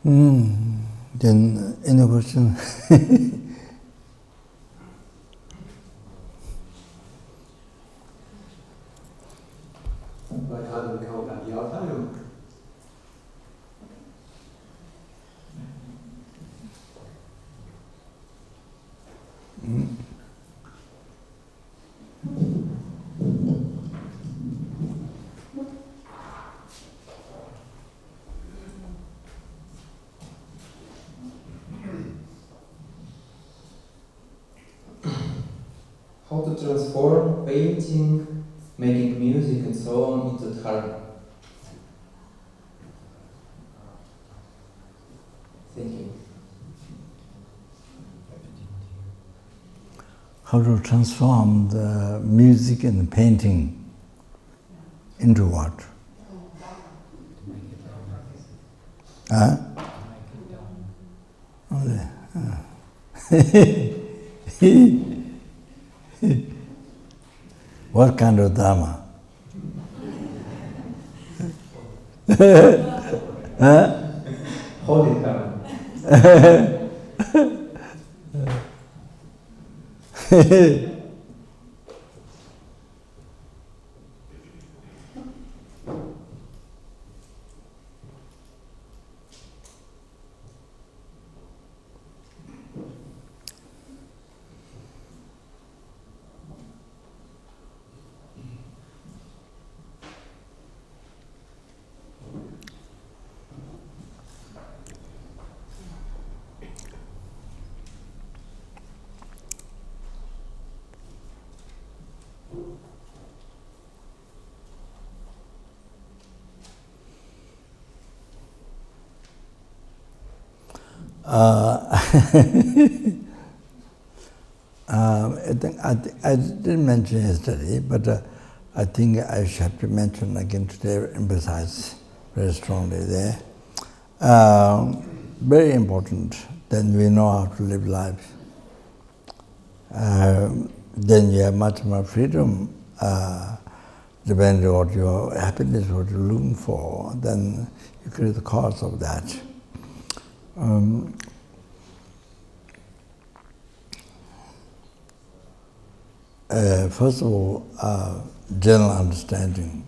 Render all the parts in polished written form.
Then, any question? Wij hadden het al aan jou doen. How to transform painting, making music and so on into dharma. Thank you. How to transform the music and the painting into what? Huh? What kind of dharma? Huh? Holy dharma. I didn't mention yesterday, but I think I should have to mention again today, emphasize very strongly there. Very important, then we know how to live life. Then you have much more freedom, depending on what your happiness, what you're looking for, then you create the cause of that. First of all, general understanding.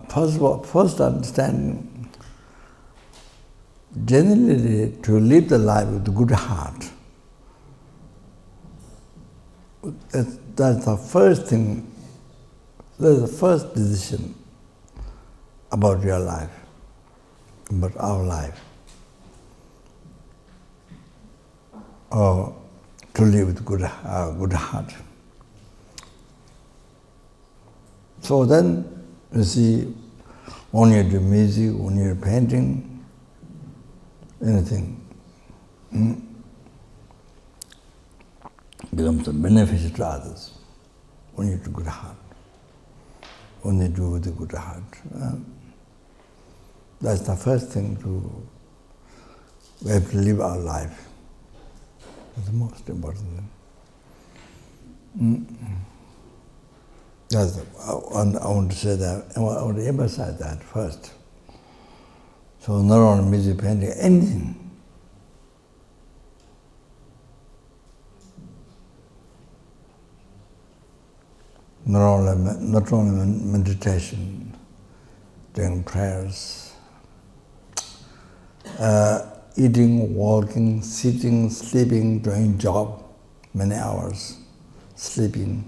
First of all, first understanding. Generally, to live the life with a good heart, that's the first thing, that's the first decision about your life, about our life. Or to live with good heart. So then, you see, when you do music, when you're painting, anything becomes a benefit to others when you do good heart, when you do with a good heart. That's the first thing we have to live our life. That's the most important thing. I want to say that, I want to emphasize that first. So not only music, painting, anything. Not only meditation, doing prayers, eating, walking, sitting, sleeping, doing job, many hours, sleeping.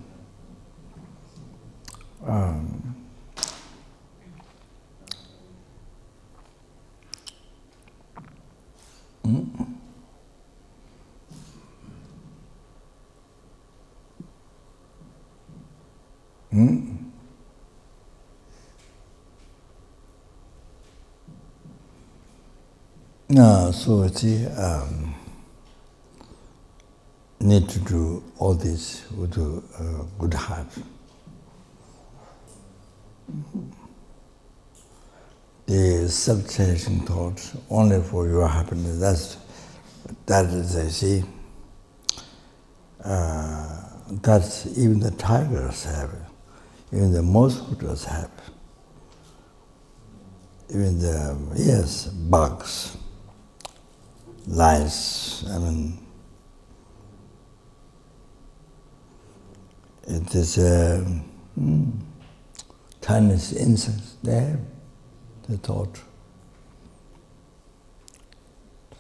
So see, need to do all this with a good heart. this self-cherishing thought only for your happiness. That is, I see, that even the tigers have, even the mosquitoes have, even the, bugs, lice, it is tiny insects, they have the thought,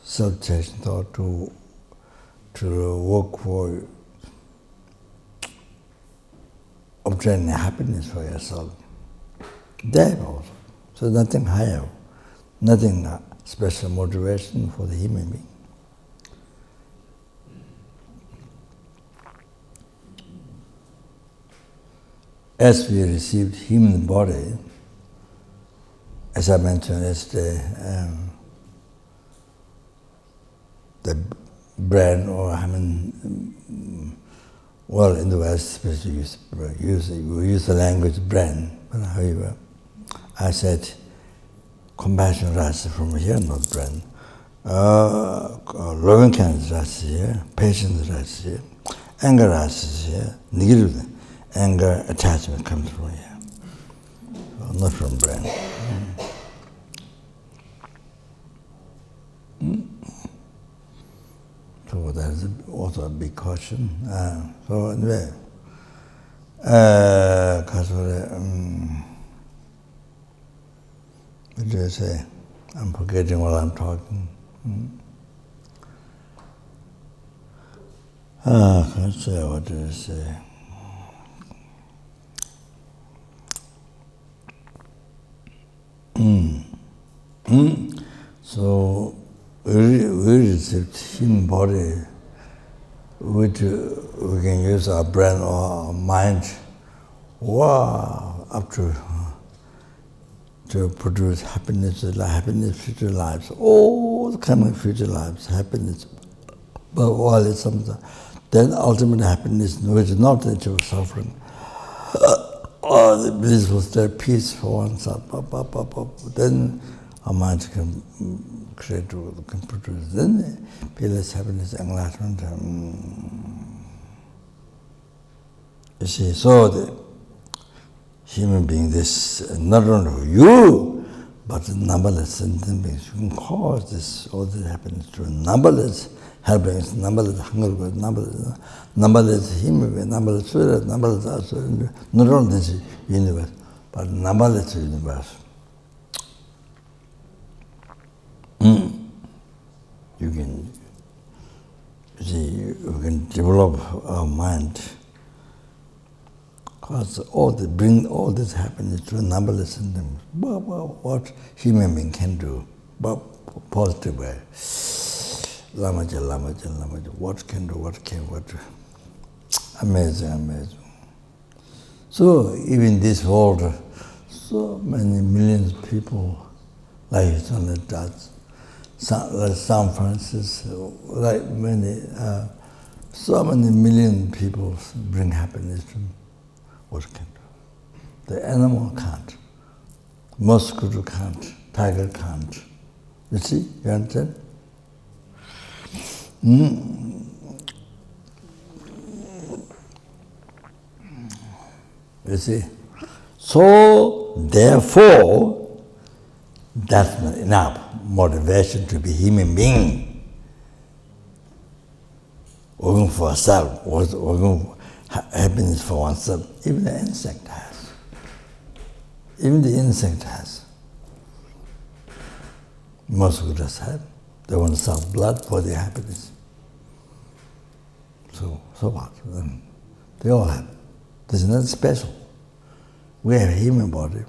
self-cherishing thought to work for obtaining happiness for yourself. They have also. So nothing higher, nothing special motivation for the human being. As we received human body, as I mentioned yesterday, the brain, or well, in the West, we use the language brain, but however, I said compassion rises from here, not brain. Loving kindness rises here, patience rises here, anger rises here, negative anger, attachment comes from here, not from brain. So that is also a big question. So anyway, what do I say? I'm forgetting while I'm talking. What do I say? So we received human body, which we can use our brain or our mind, up to produce happiness, future lives, all the kind of future lives, happiness. But while it's something, then ultimate happiness, which is not that you're suffering, or the blissful state, peace for oneself, then our mind can can produce. Then peerless happiness, enlightenment. You see, so the human being, this not only you, but numberless sentient beings, you can cause all this happiness to numberless helpings, numberless hunger, numberless human beings, numberless spirit, numberless asura, not only this universe, but numberless universe. You can develop our mind, bring all this happiness to a numberless sentient. What human being can do, but positive way. Lamaja, what can do. Amazing. So even this world, so many millions of people, like it's only that, like San Francisco, like so many million people bring happiness to what can do. The animal can't, mosquito can't, tiger can't. You see, you understand? You see? So, therefore, that's not enough motivation to be human being. Working for ourselves, working for happiness for oneself. Even the insect has. Mosquitoes have. They want to suck blood for their happiness. So what? They all have. There's nothing special. We have a human body.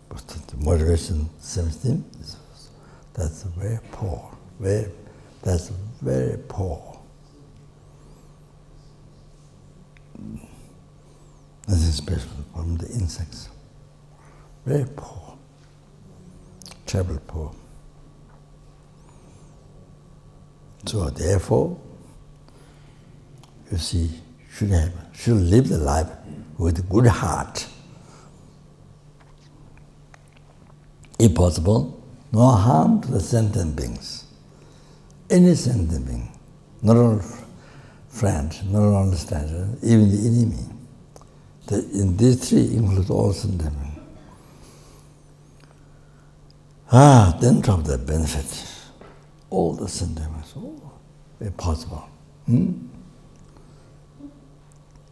But the motivation, same thing, that's very poor. That's very poor. Nothing special from the insects. Very poor. Terribly poor. So therefore, you see, should live the life with a good heart. if possible, no harm to the sentient beings. Any sentient being, not only friend, not only stranger, even the enemy. In these three include all sentient beings. Then drop the benefit. All the sentient beings, if possible. To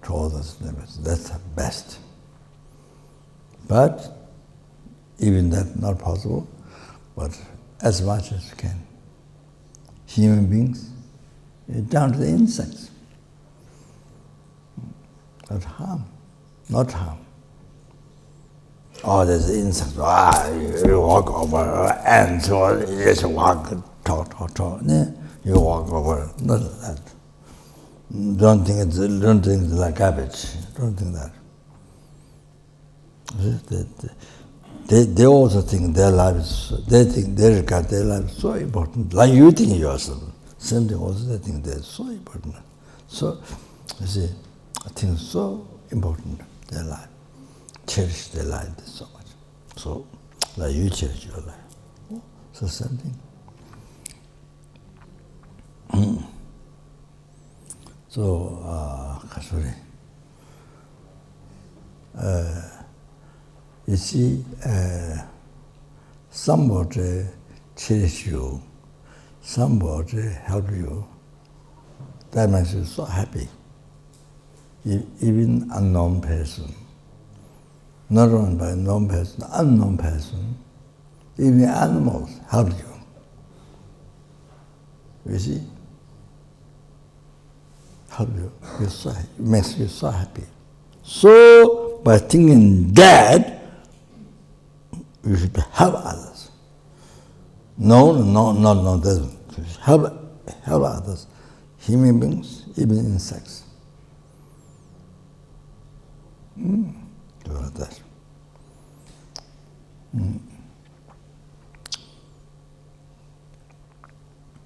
all the sentient beings, that's the best. But even that not possible, but as much as you can. Human beings, down to the insects. Not harm, not harm. Oh, there's insects, you walk over ants, or you just walk, talk. You walk over, not that. Don't think it's like garbage, don't think that. They also think their life is, they regard their life so important, like you think yourself. Same thing also, they think they're so important. So, you see, I think it's so important, their life. Cherish their life so much. So, like you cherish your life. So, same thing. So, Kasuri. You see, somebody cherish you, somebody help you, that makes you so happy. Even unknown person, not only by known person, unknown person, even animals help you. You see? Help you. It makes you so happy. So, by thinking that, you should help others. No, help others. Human beings, even insects. Do that.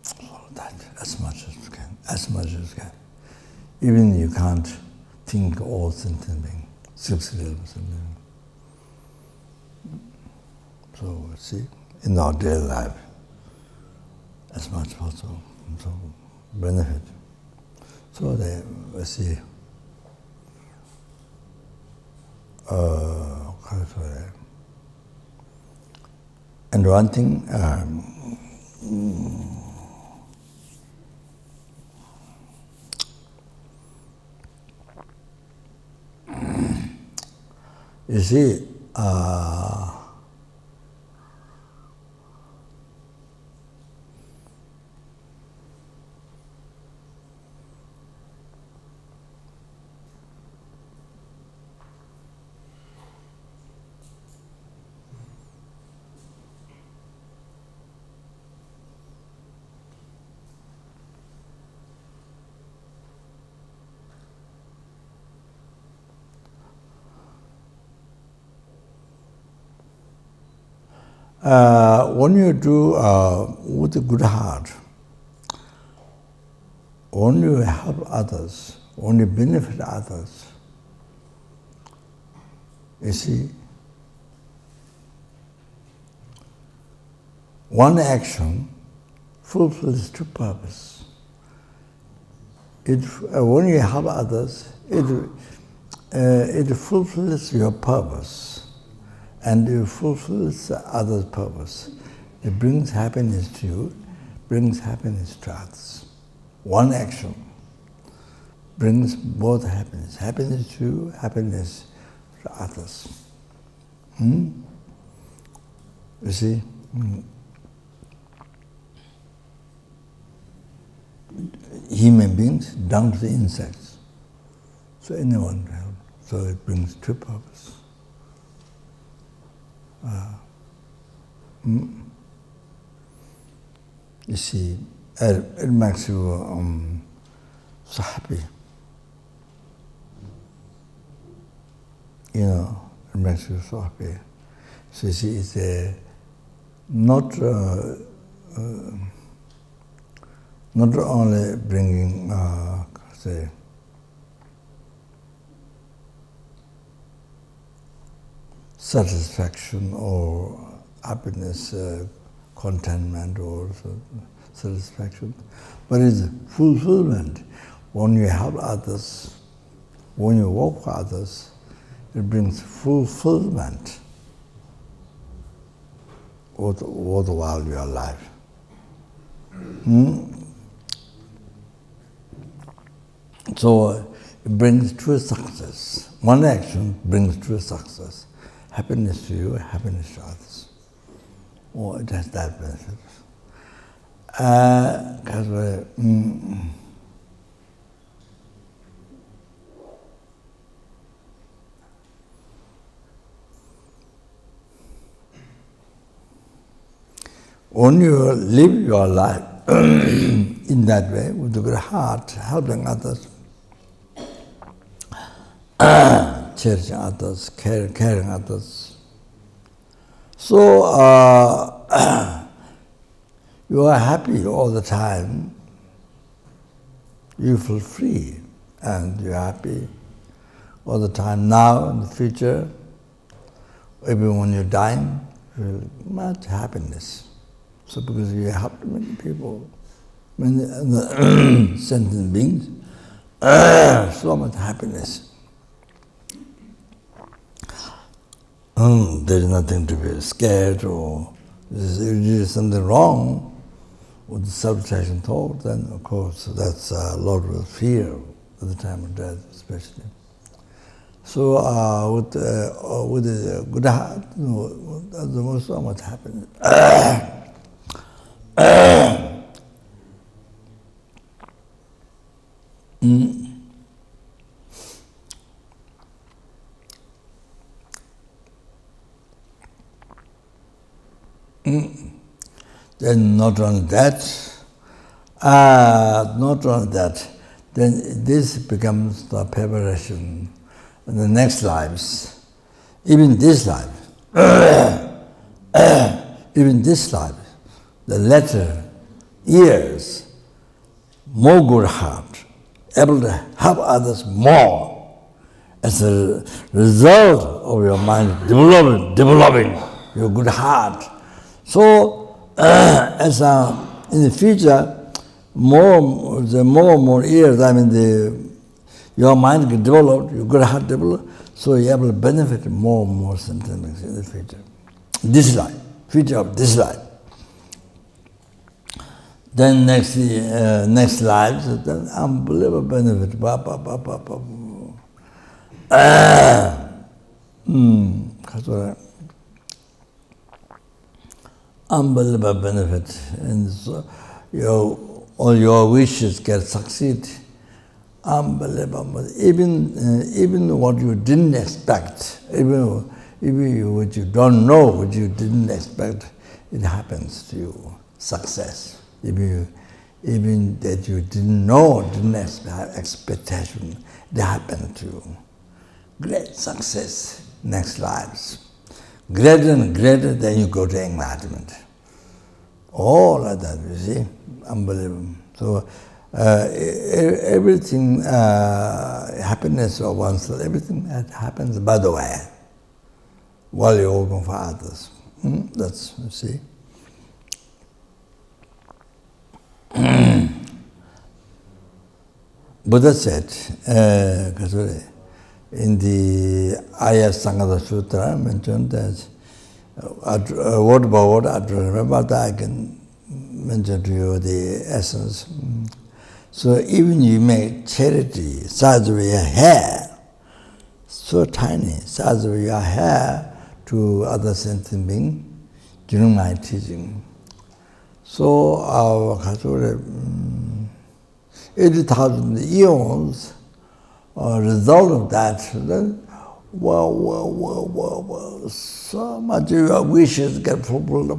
Follow that as much as you can, as much as you can. Even you can't think all sentient beings, 6 levels sentient beings. So, see, in our daily life, as much as possible, so benefit. So, we see, and one thing, you see, when you do with a good heart, when you help others, when you benefit others, you see, one action fulfills two purposes. When you help others, it fulfills your purpose. And it fulfills others' purpose. It brings happiness to you, brings happiness to others. One action brings both happiness. Happiness to you, happiness to others. You see? Human beings down to the insects. So anyone can help. So it brings two purposes. You see, it makes you so happy. You know, it makes you so happy. So you see, it's not only bringing, say, satisfaction or happiness, contentment or satisfaction, but it's fulfillment. When you help others, when you work for others, it brings fulfillment worthwhile your life. So it brings true success. One action brings true success. Happiness to you, happiness to others. Oh, it has that benefit. When you live your life in that way, with a good heart, helping others, cherishing others, caring others, so you are happy all the time, you feel free, and you're happy all the time now, in the future, even when you're dying, you feel much happiness. So because you help many people, many sentient beings, so much happiness. There is nothing to be scared or if you do something wrong with the self-cherishing thought, then of course that's a lot of fear at the time of death especially. So with a good heart, there's so much happiness. Then not only that, then this becomes the preparation in the next lives, even this life, the latter years, more good heart, able to help others more as a result of your mind developing your good heart. So, as in the future, more and more years, your mind gets developed, your good heart developed, so you're able to benefit more and more sentient beings in the future. This life, future of this life. Then next life, then unbelievable benefit. Unbelievable benefit, and so all your wishes can succeed. Unbelievable. Even what you didn't expect, even what you don't know, what you didn't expect, it happens to you. Success. Even that you didn't know, didn't have expectation, it happened to you. Great success. Next lives. Greater and greater, then you go to enlightenment. All like that, you see, unbelievable. So everything, happiness of oneself, everything that happens by the way, while you're working for others. That's, you see. Buddha said, in the Aya Sangha Sutra mentioned that word by word, I don't remember that I can mention to you the essence. So even you make charity, size of your hair, so tiny, size of your hair to other sentient beings during my teaching. So our 80,000 eons, result of that, then so much wishes get fulfilled,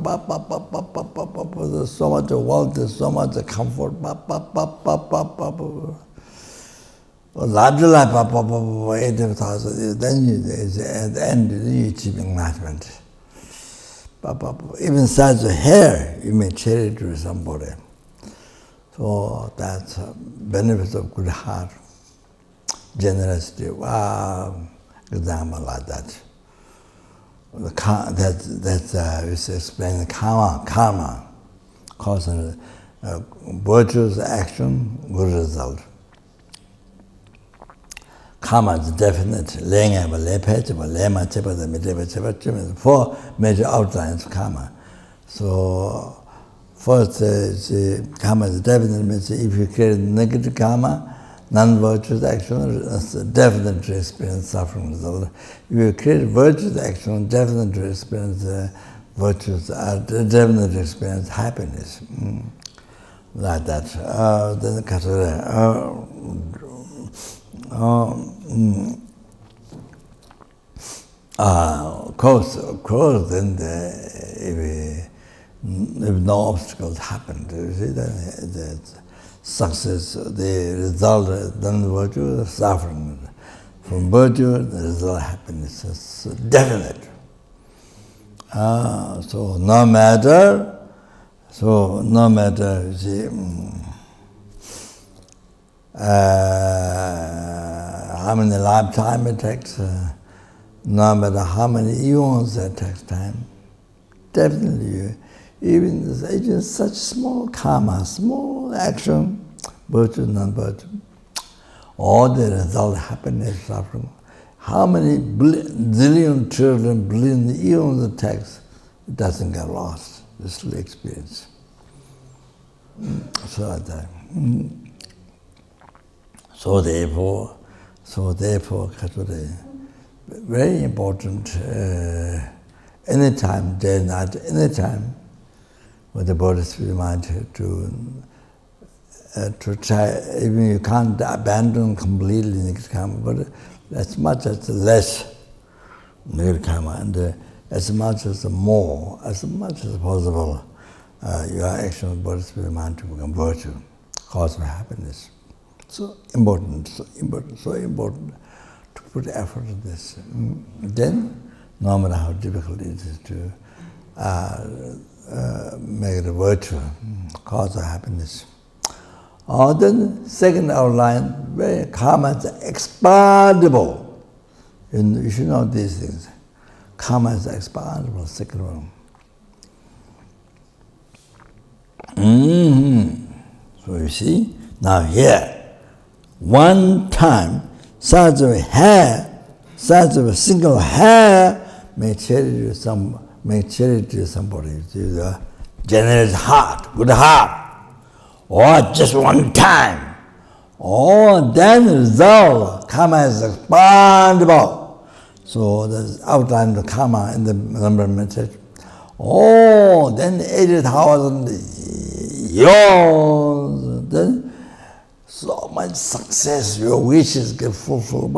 so much wealth, so much comfort, larger life, 80,000, then at the end you achieve enlightenment. Even size of hair, you may charity to somebody. So that's a benefit of good heart. Generosity, example like that. is explained karma, cause and virtuous action, good result. Karma is definite. Four major outlines of karma. So first, karma is definite, means if you create negative karma, non-virtuous action, definitely experience suffering result. If you create virtuous action, definitely experience definitely experience happiness. Like that. Then of course, then if no obstacles happen, you see, then the success, the result, then virtue, suffering. From virtue, the result happiness is definite. So no matter, you see, how many lifetime it takes, no matter how many eons it takes time, definitely, even such small karma, small action, virtue, non-virtue, all the result, happiness, suffering. How many zillion, trillion, billion eons it takes, it doesn't get lost. It's still experience. So therefore, very important. Anytime, day and night, anytime, with the Bodhisattva mind to try. Even you can't abandon completely negative karma, but as much as less negative karma, and as much as more, as much as possible, your action of Bodhisattva mind to become virtue, cause of happiness. So important to put effort in this. Then, no matter how difficult it is to make it a virtue, cause of happiness. Then, second outline, karma is expandable. You should know these things. Karma is expandable, second one. So you see, now here, one time, such of a single hair may charity to somebody, to the generous heart, good heart, or just one time. Then the result, karma is expandable. So the outline of karma in the number message. Then 80,000 years, then so much success, your wishes get fulfilled.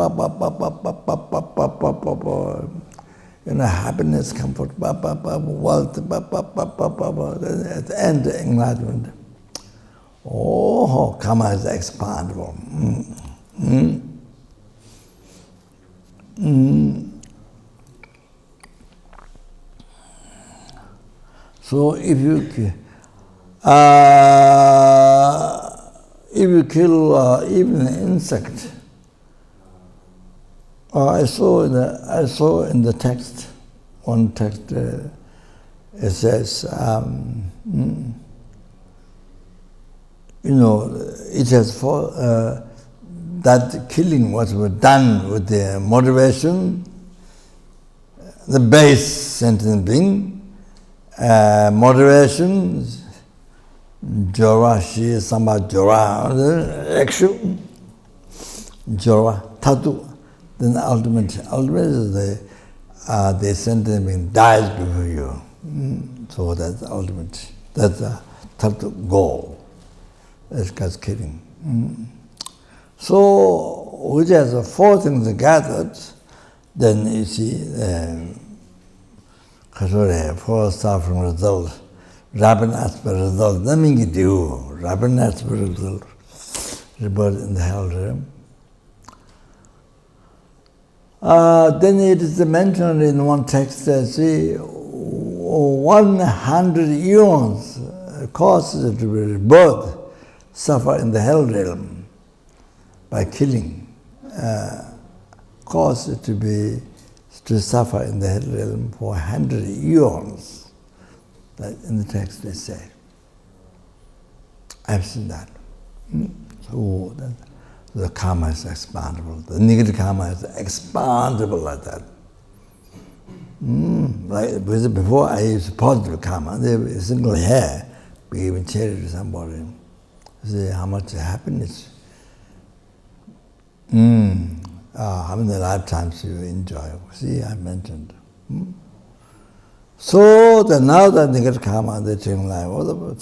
Happiness, comfort, wealth, then at the end, enlightenment. Karma is expandable. So if you kill even an insect, I saw in the text, one text, it says, it has that killing was done with the motivation, the base sentient being, motivation, Jora, she is somebody Jora, action, Jora, Tatu. Then ultimate is the sentient being dies before you. So that's the ultimate. That's the Tatu goal. That's just kidding. So, which has four things gathered, then you see, four suffering results. Rapid aspect result, nothing you do. Rapid aspect result, rebirth in the hell realm. Then it is mentioned in one text that 100 eons causes to be rebirth, suffer in the hell realm by killing, cause it to be to suffer in the head realm for 100 eons. That in the text they say. I've seen that. So the karma is expandable. The negative karma is expandable like that. Like before I used positive karma, a single hair, we even charity to somebody. See how much happiness. How many lifetimes you enjoy. See, I mentioned. So now the negative karma, they take life,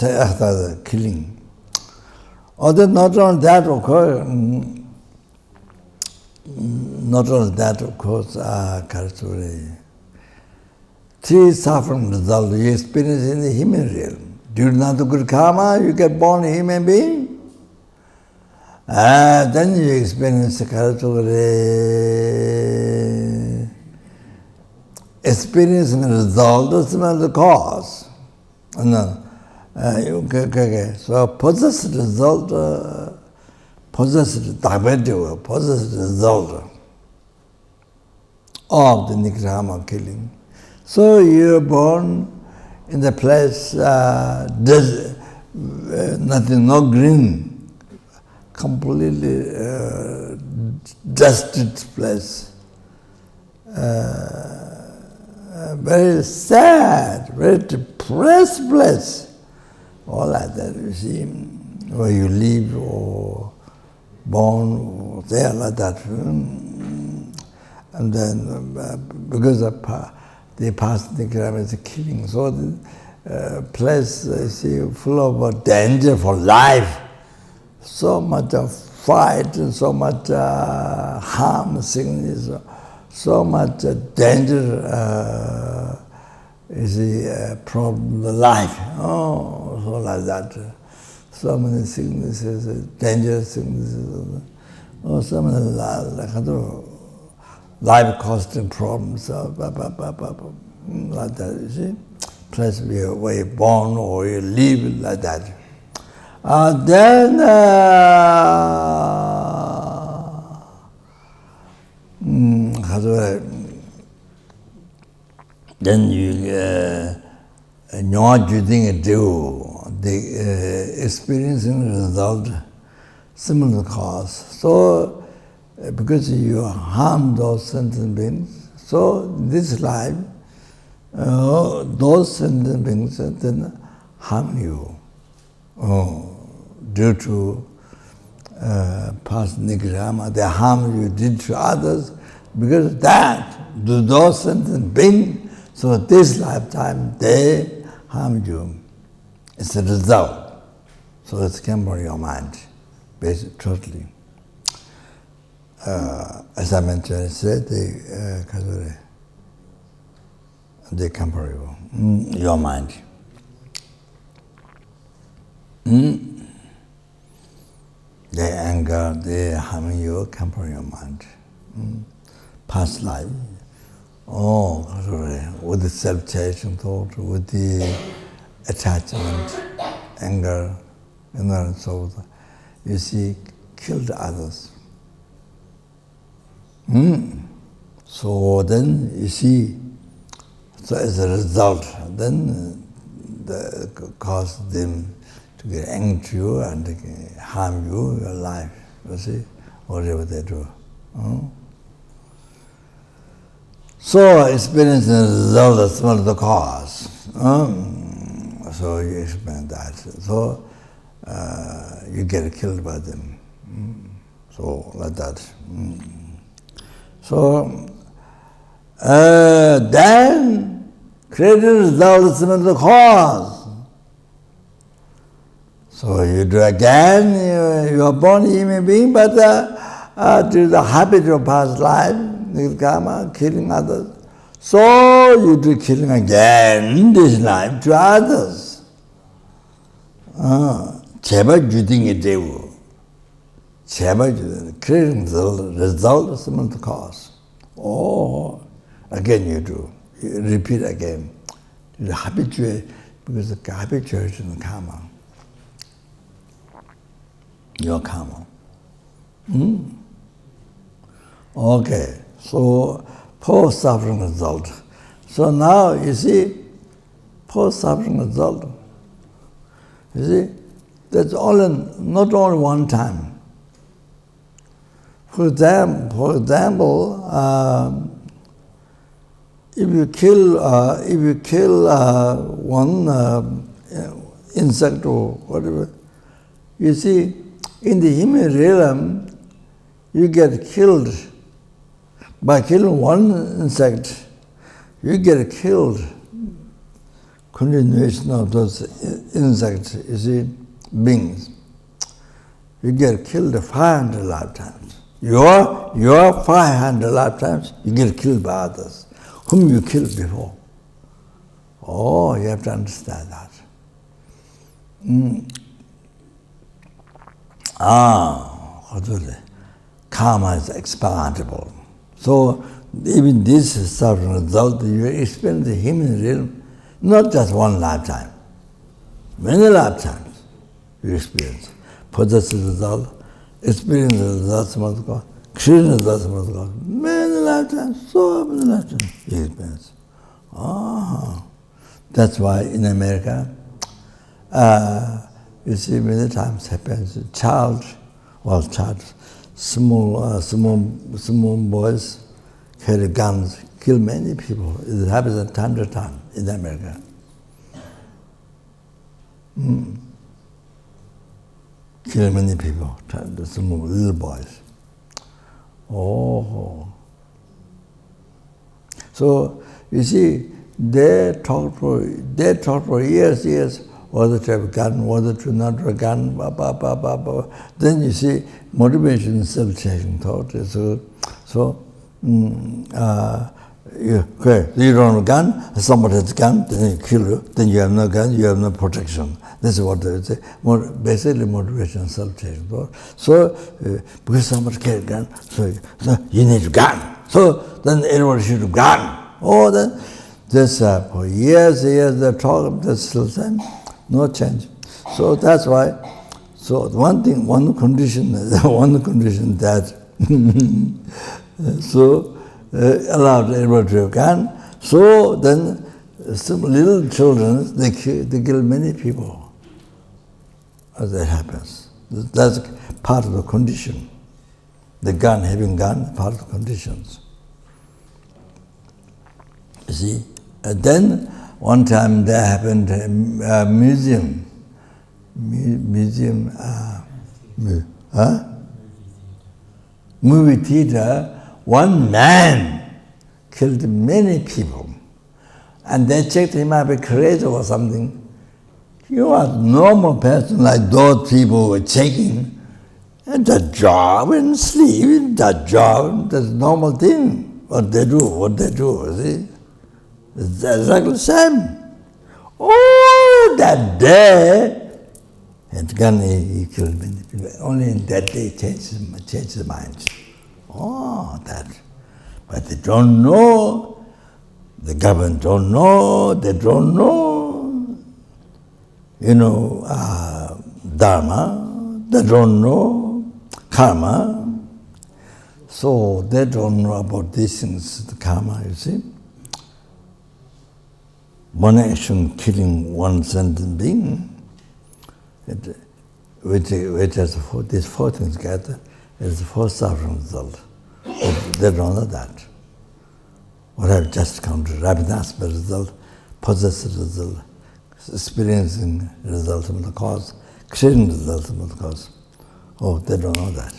after the killing. Or that not only that occurs, three suffering results you experience in the human realm. Due to not the good karma, you get born a human being. Then you experience the experience the result doesn't matter the cause. So possessed result, possessed diabetic, possessed result of the nikrama killing. So you are born in the place, nothing, no green, completely dusted place. Very sad, very depressed place. All like that, you see, where you live or born or there like that. And then because of the past nikrama is killing, so the place you see full of danger for life. So much of fight and so much harm, sickness, so much danger is the problem of life. Oh, so like that. So many sicknesses, dangerous sicknesses, so many life-costing problems, like that, you see. Place where you're born or you live like that. Then you know you think do the experiencing result similar cause. So because you harm those sentient beings, so this life those sentient beings then harm you due to past nikrama, the harm you did to others. Because of that, those sentient beings, so this lifetime they harmed you. It's a result. So it's come from your mind, basically, totally. As I mentioned, I said they come from your mind. The anger, the harming you come from your mind. Past life. With the self-cherishing thought, with the attachment, anger, and so forth, you see, killed others. So then you see, so as a result, then cause them to get angry to you and harm you, your life, you see, whatever they do. So experience the result as well as the cause. So you experience that. So you get killed by them. So like that. So then created result is similar to the cause. So you do again, you are born a human being, but due to the habit of past life, karma, killing others. So you do killing again this life to others. Cheba juding it devu. Cheba juding, creating the result similar to cause. Oh, again you do. You repeat again. You habituate, because the habituation of karma. Your karma. Okay. So post-suffering result. So now you see, post-suffering result. You see, that's not only one time. For example, if you kill one insect or whatever, you see, in the human realm, you get killed. By killing one insect, you get killed. Continuation of those insects, you see, beings. You get killed 500 lifetimes. Your 500 lifetimes, you get killed by others, whom you killed before. Oh, you have to understand that. Karma is expandable. So even this is certain result you experience the human realm, not just one lifetime, many lifetimes you experience. Possessive result, experience the results of God, creation results of God, many lifetimes, so many lifetimes you experience. That's why in America, you see many times happens, small boys carry guns, kill many people. It happens time to time in America. Kill many people, small little boys. So you see, they talk for years, whether to have a gun, whether to not have a gun, Then you see, motivation is self-cherishing thought. You don't have a gun, somebody has a gun, then they kill you, then you have no gun, you have no protection. This is what they say. Basically, motivation is self-cherishing thought. So, because somebody carries a gun, so you need a gun. So, then everybody should have a gun. Then this for years they talk, that's still the same, no change. So that's why. So one condition that allowed everybody to have gun. So then some little children they kill many people. As that happens, that's part of the condition. The gun, having gun, part of the conditions. You see. And then one time there happened a museum, movie theater. One man killed many people, and they checked him might be crazy or something. You are a normal person like those people were checking, and the job and sleep, that job, that's a normal thing. What they do, see. It's exactly the same. That day, and gun he killed many people. Only in that day changed his mind. That. But they don't know. The government don't know. They don't know. Dharma. They don't know karma. So they don't know about these things, the karma, you see. One action killing one sentient being, which has these four things together, is the first suffering result. They don't know that. What I've just come to, Rabinasma result, possessive result, experiencing result of the cause, creating result of the cause. They don't know that.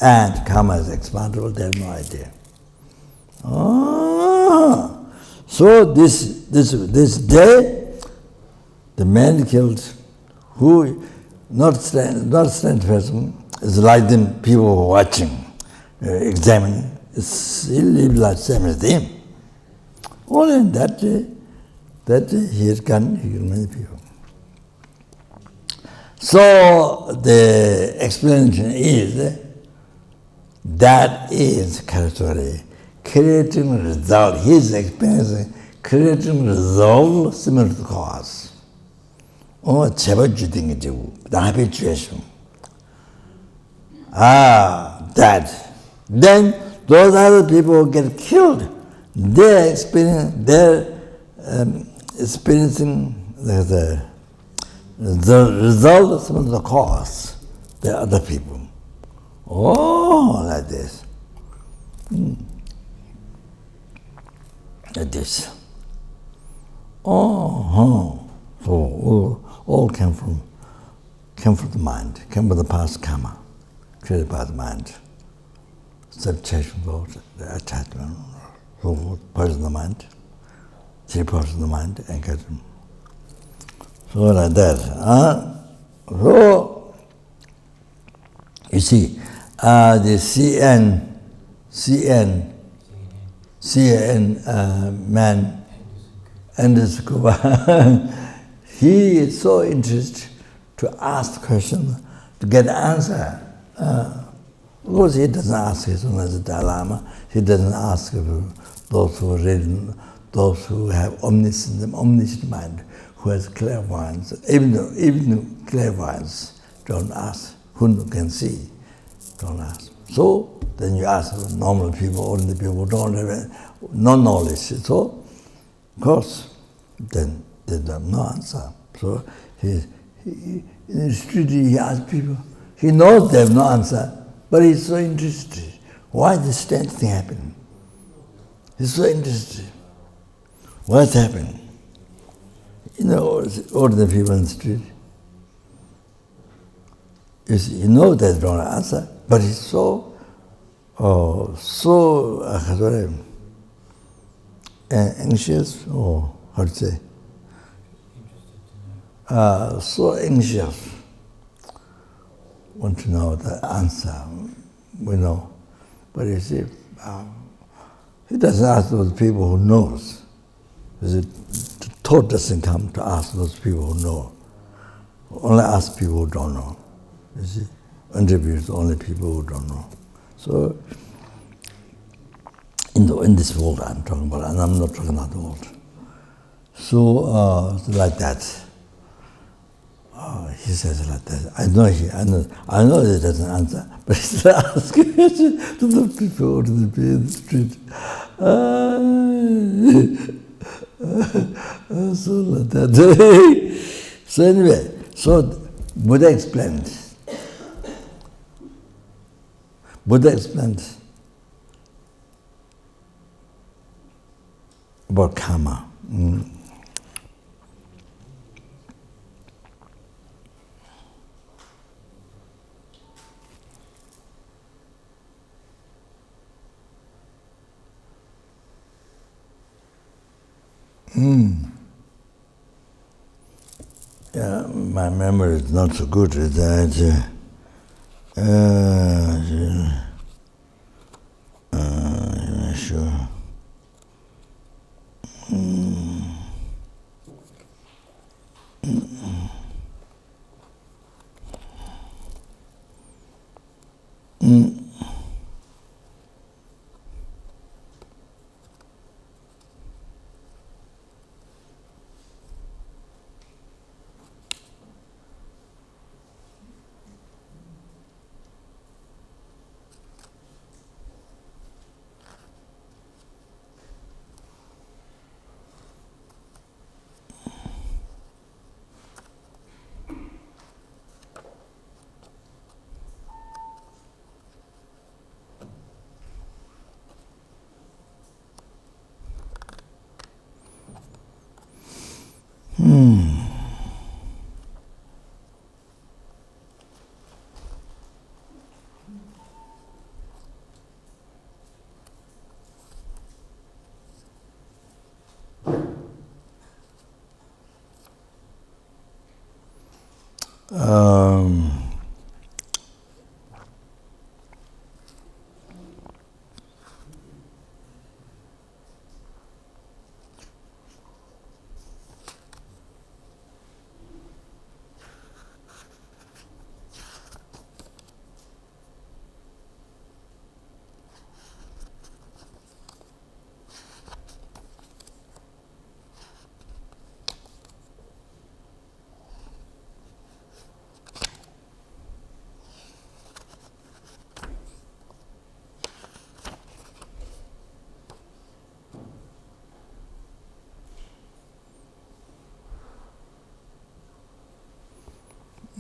And karma is expandable, they have no idea. So this day, the man killed, who not strange person, is like them people who are watching, examining. He lived like same as them. Only in that day he had killed many people. So the explanation is that is category. Creating result, he is experiencing creating result similar to the cause. The habituation. That. Then those other people get killed They're experiencing the result of the cause. The other people. Oh, like this. Like this. Oh, so all came from the mind, came from the past karma, created by the mind. Self-cherishing thought, the attachment, so part of the mind, 3 parts of the mind, and get them. So like that. So you see, the CN man, Anders Kuba, he is so interested to ask the question, to get the answer. Of course, he doesn't ask his own as a Dalai Lama. He doesn't ask those who are ready, those who have omniscient mind, who has clairvoyance. Even clairvoyance don't ask. Who can see, don't ask. So then you ask normal people, ordinary people who don't have no knowledge. So of course, then they have no answer. So in the street he asks people. He knows they have no answer, but he's so interested. Why this strange thing happening? He's so interested. What's happening? You know, ordinary people in the street. You know they don't answer, but he's so anxious, or how to say, so anxious, want to know the answer, we know. But you see, he doesn't ask those people who knows. The thought doesn't come to ask those people who know. Only ask people who don't know. You see, interviews only people who don't know. So in this world I'm talking about, and I'm not talking about the world. So like that. He says like that. I know he doesn't answer, but he still asks to the people in the street. So like that. So anyway, so Buddha explained about karma. Yeah, my memory is not so good. Sure.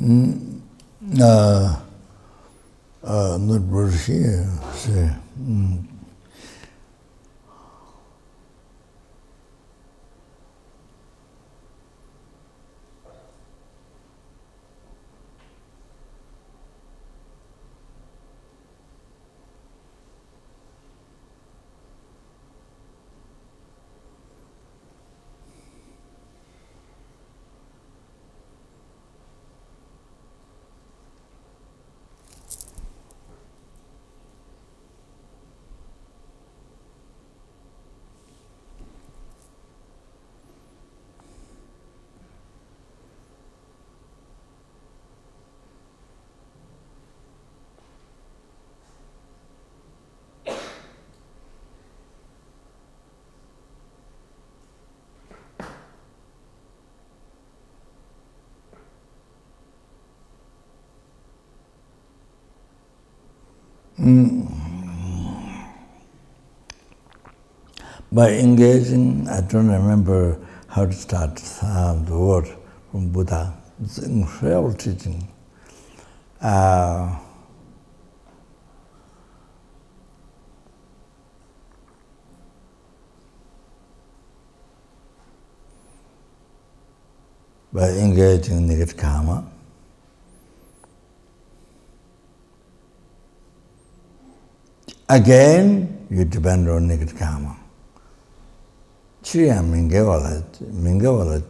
Not Russia, say. By engaging, I don't remember how to start the word from Buddha. It's an incredible teaching. By engaging in negative karma, again you depend on negative karma. Chiya minge wala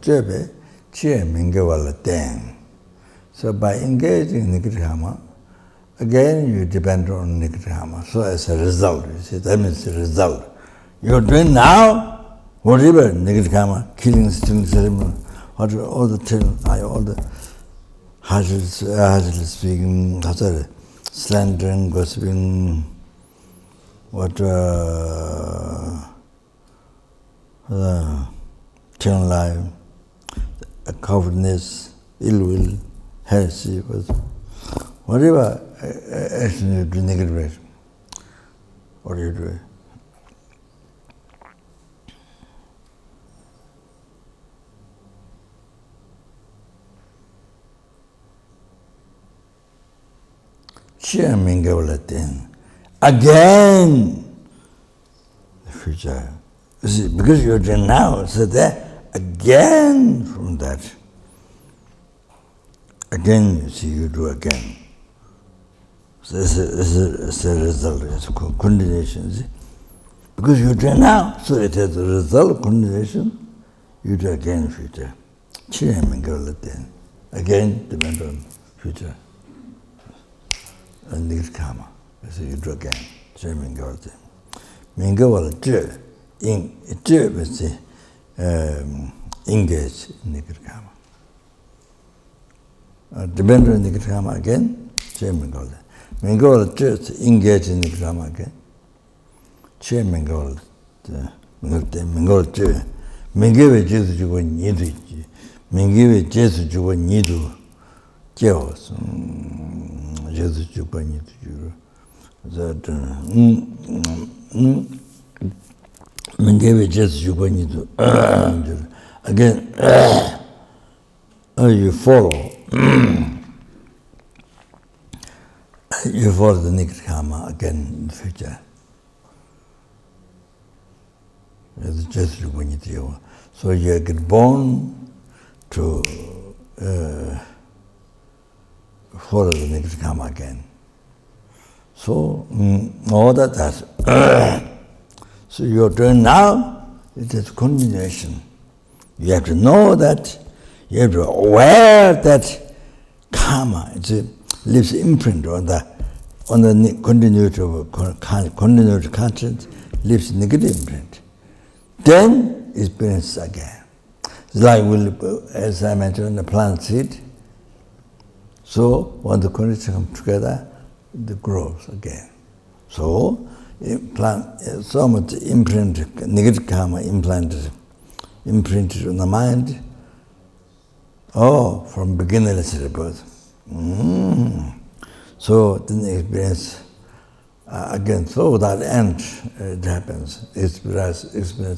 jebe, chiya minge wala ten. So by engaging in negative karma, again you depend on negative karma. So as a result, you see, that means the result. You're doing now, whatever negative karma, killing, stealing, ceremony, whatever, all the harshly speaking, slandering, gossiping, telling lie, cowardness, ill will, heresy, whatever action you do negative, what do you do? Again, the future. You see, because you're doing now, so that again from that. Again, you see, you do again. So it's a result, it's a continuation. See? Because you're doing now, so it has a result, continuation, you do again future. Again, depend on future. And negative karma. So you do again. Mingawala means engage in negative karma. Depend on negative karma again, Mingawala engage in negative karma again. Mingawala Mingawe Jesu Jugo Nidu. Mingawe Jesu Jugo Nidu. Jeos. Jesus Jugo Nidu. That Mingawe Jesu Jugo Nidu. Again, you follow. You follow the negative karma again in the future. So you get born to follow the negative karma again. So all that. So you're doing now, it is continuation. You have to know that, you have to be aware that karma, it leaves imprint on the continuity of conscience, leaves negative imprint. Then experience again. It's like, as I mentioned, the plant seed. So when the conditions come together, it grows again. So so much imprint, negative karma imprinted on the mind. Oh, from beginningless rebirth. So then experience again. So without end, it happens. Experience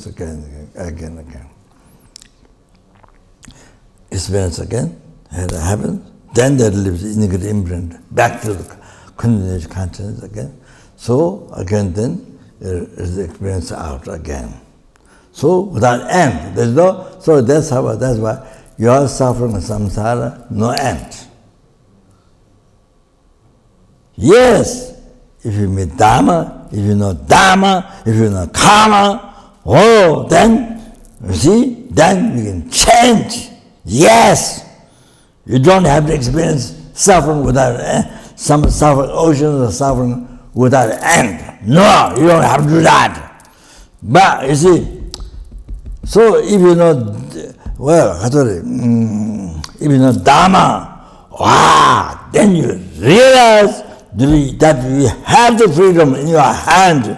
again. Experience again. It happens. then that lives in the imprint, back to the continuous consciousness again. So again then is the experience out again. So without end, there's no, so that's why you are suffering samsara, no end. Yes, if you meet dharma, if you know dharma, if you know karma, oh, then, you see, then you can change. Yes, you don't have to experience suffering without some suffering, oceans of suffering without end. No, you don't have to do that. But you see, so if you know, well, if you know dharma, wow, then you realize that you have the freedom in your hand,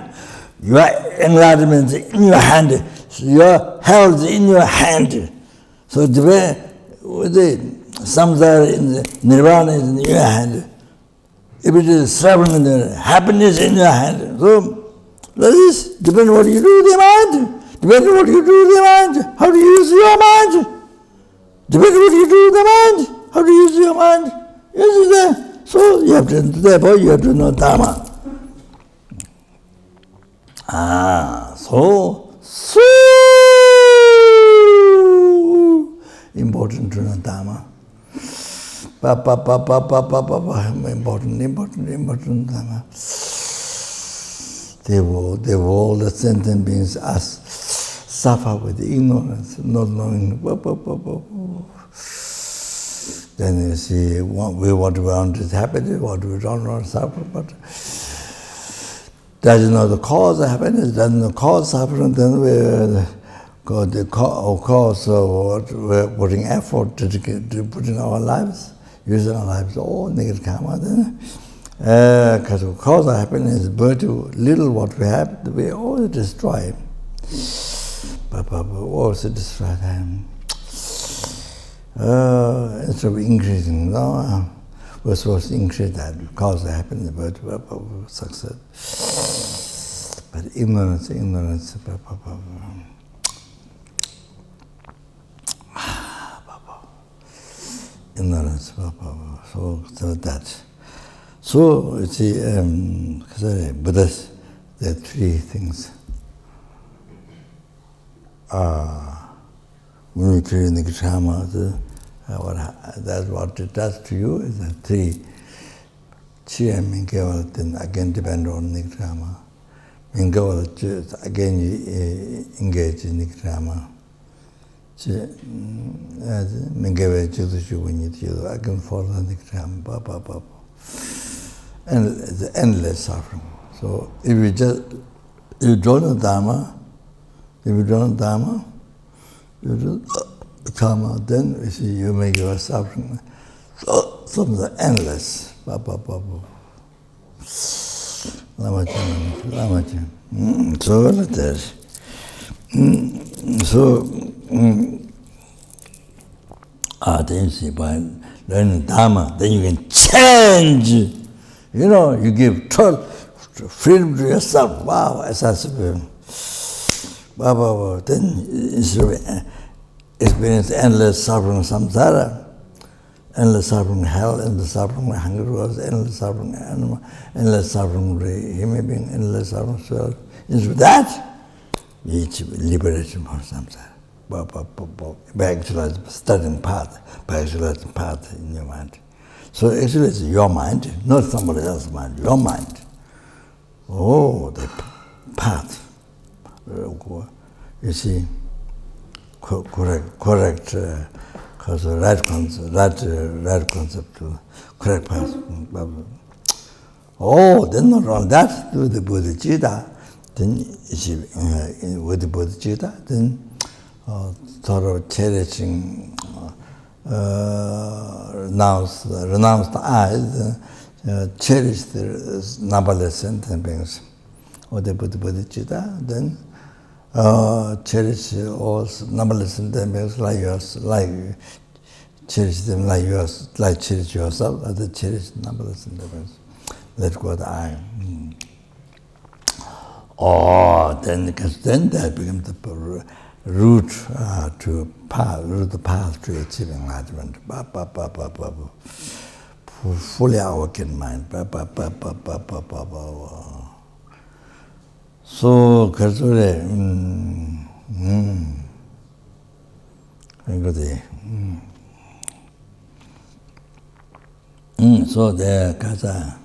your enlightenment in your hand, your health in your hand. So the way the samsara in the nirvana is in your hand, if it is suffering, the happiness in your hand. So that is depends on what you do with your mind. Depends on what you do with your mind. How to use your mind. Depends on what you do with your mind. How to use your mind. Yes, there. So you have to, therefore you have to know dharma. So important to know dharma. Important dharma. All the sentient beings suffer with ignorance, not knowing. Then you see, what we want is happiness, what we don't want to suffer, but doesn't know the cause of happiness, doesn't know the cause of suffering, then we're putting effort to put in our lives, using our lives, all negative karma, then because the cause of happiness is virtue, little what we have, we always destroy. Also destroy them. Instead of increasing, no, we're supposed to increase that cause of happiness, virtue, success. But ignorance, ignorance, so that. So you see, Buddhas, there are three things. When you treat Nikshama, that's what it does to you, is the three. Chi and Minkeval then again depend on Nikshama. Minkeval, again you engage in Nikshama. Minkeval Chudushu when you again follow Nikshama. And the endless suffering. So if you don't know Dharma, you do karma, then you see you make your suffering something endless. Lamacha. So like that. Then you see by learning Dharma, then you can change. You know, you give total freedom to yourself. Wow, then instead of experience endless suffering samsara, endless suffering hell, endless suffering hunger, endless suffering animal, endless suffering human being, endless suffering soul. Instead of that, you achieve liberation from samsara. By actualizing, studying path, by actualizing path in your mind. So actually it's your mind, not somebody else's mind, your mind. Oh, the path. You see, correct, because right concept, correct path. Oh, then not only that, with the Bodhisattva, then you see, with the Bodhisattva, then thorough cherishing, renounce the eyes, cherish the numberless sentient beings. Or the Bodhisattva, then cherish all numberless sentient beings like yours, like cherish them like yours, like cherish yourself, other cherish numberless sentient beings. Let go of the I. Oh, then because then that becomes route to the path to achieving enlightenment. Fully awakened mind. So, Karsure, so there, Kasa.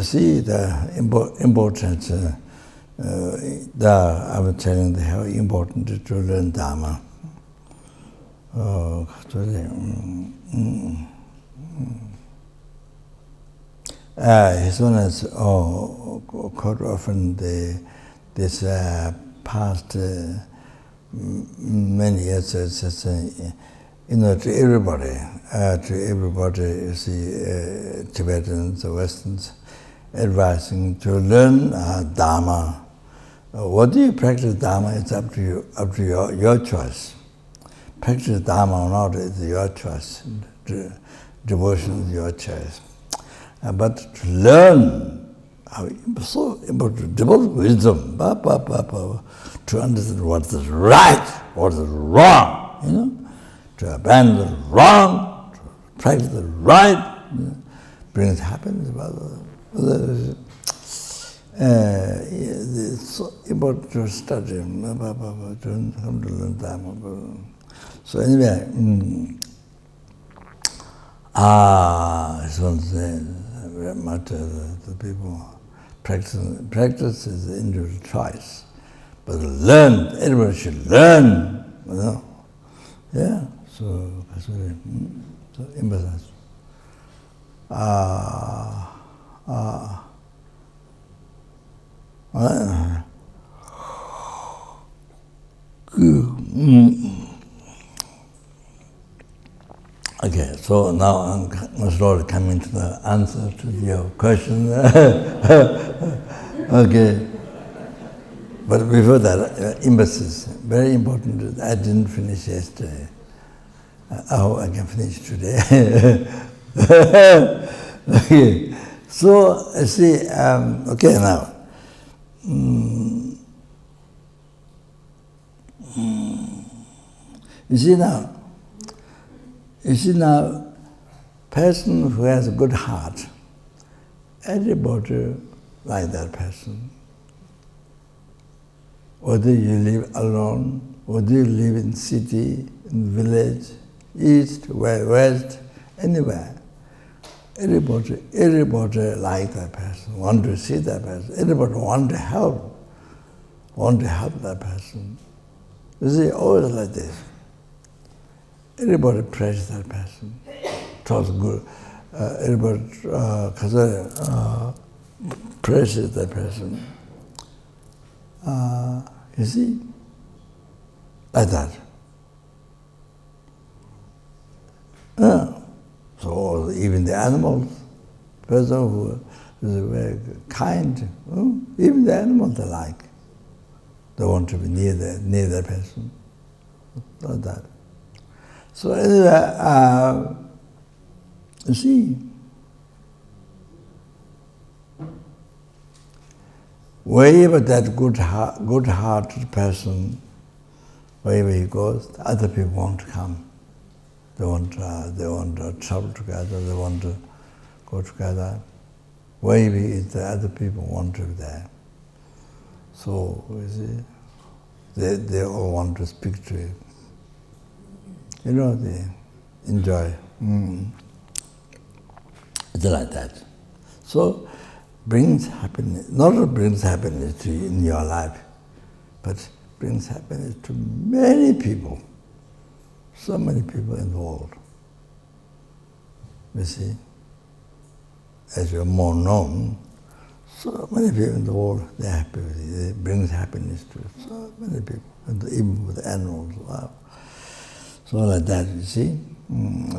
See the importance. I was telling you how important it is to learn dharma. His Holiness quite often this past many years, to everybody, you see, Tibetans, Westerns, advising to learn dharma. What do you practice dharma? It's up to your choice. Practice dharma or not is your choice. Devotion is your choice. But to learn, so about to develop wisdom, to understand what is right, what is wrong, to abandon the wrong, to practice the right, brings happiness. It's so important to study, to come to learn Dharma. So anyway, this one says very much the people practice is the individual choice, but learn. Everybody should learn. Yeah. So emphasis. Okay, so now I'm slowly coming to the answer to your question. Okay, but before that, emphasis, very important. I didn't finish yesterday. I hope I can finish today. Okay, so see, okay now. You see now, person who has a good heart, everybody like that person. Whether you live alone, whether you live in city, in village, east, west, anywhere. Everybody like that person, want to see that person. Everybody want to help that person. You see, always like this. Everybody praise that person. Talks good. Everybody praises that person. You see, like that. So even the animals, person who is very kind, even the animals they like. They want to be near that person. Like that. So anyway, you see, wherever that good-hearted person, wherever he goes, other people want to come. They want to travel together. They want to go together. Wherever he is, the other people want to be there. So you see, they all want to speak to him. They enjoy. It's like that. So, brings happiness, not only brings happiness to you in your life, but brings happiness to many people. So many people in the world. You see, as you're more known, so many people in the world, they're happy with it. It brings happiness to so many people, and even with animals. Wow. So like that, you see.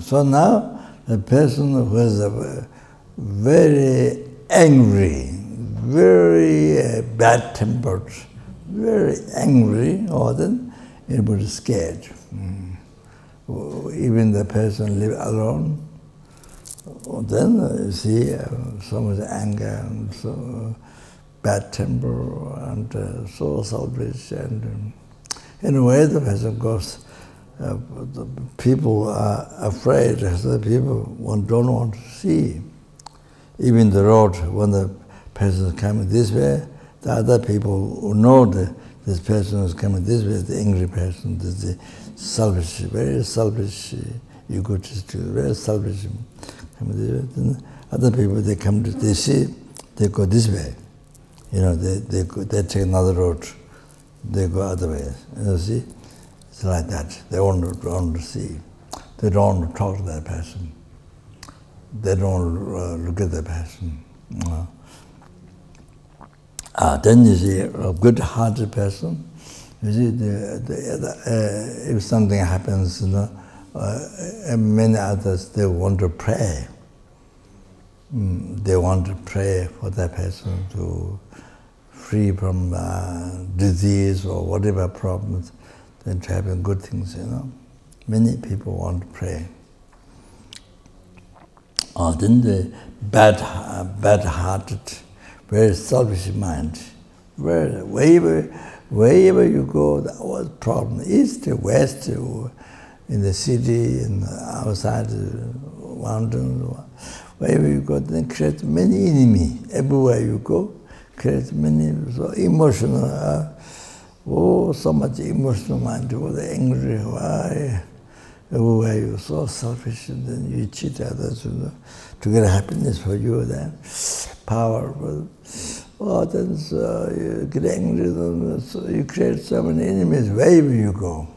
So now, the person who is very angry, very bad-tempered, very angry, or then everybody's scared. Even the person live alone, Then you see so much anger and so bad temper and so selfish, and in a way the person goes. The people are afraid. The people don't want to see. Even the road, when the person is coming this way, the other people who know that this person is coming this way, the angry person, the selfish, very selfish, egotistic, very selfish, coming this way. Then other people, they see, they go this way. They take another road, they go other way. You see, it's like that. They don't want to see. They don't want to talk to that person. They don't look at the person. Then you see a good-hearted person. You see, if something happens, many others, they want to pray. They want to pray for that person to free from disease or whatever problems, then to happen good things. Many people want to pray. Then the bad-hearted, very selfish mind. Wherever you go, that was problem. East, west, in the city, and outside the mountains, wherever you go, then create many enemies. Everywhere you go, create many, so emotional, so much emotional mind, the angry, why? Everywhere you're so selfish, and then you cheat others, to get happiness for you, then power. Then you get angry, then so you create so many enemies wherever you go.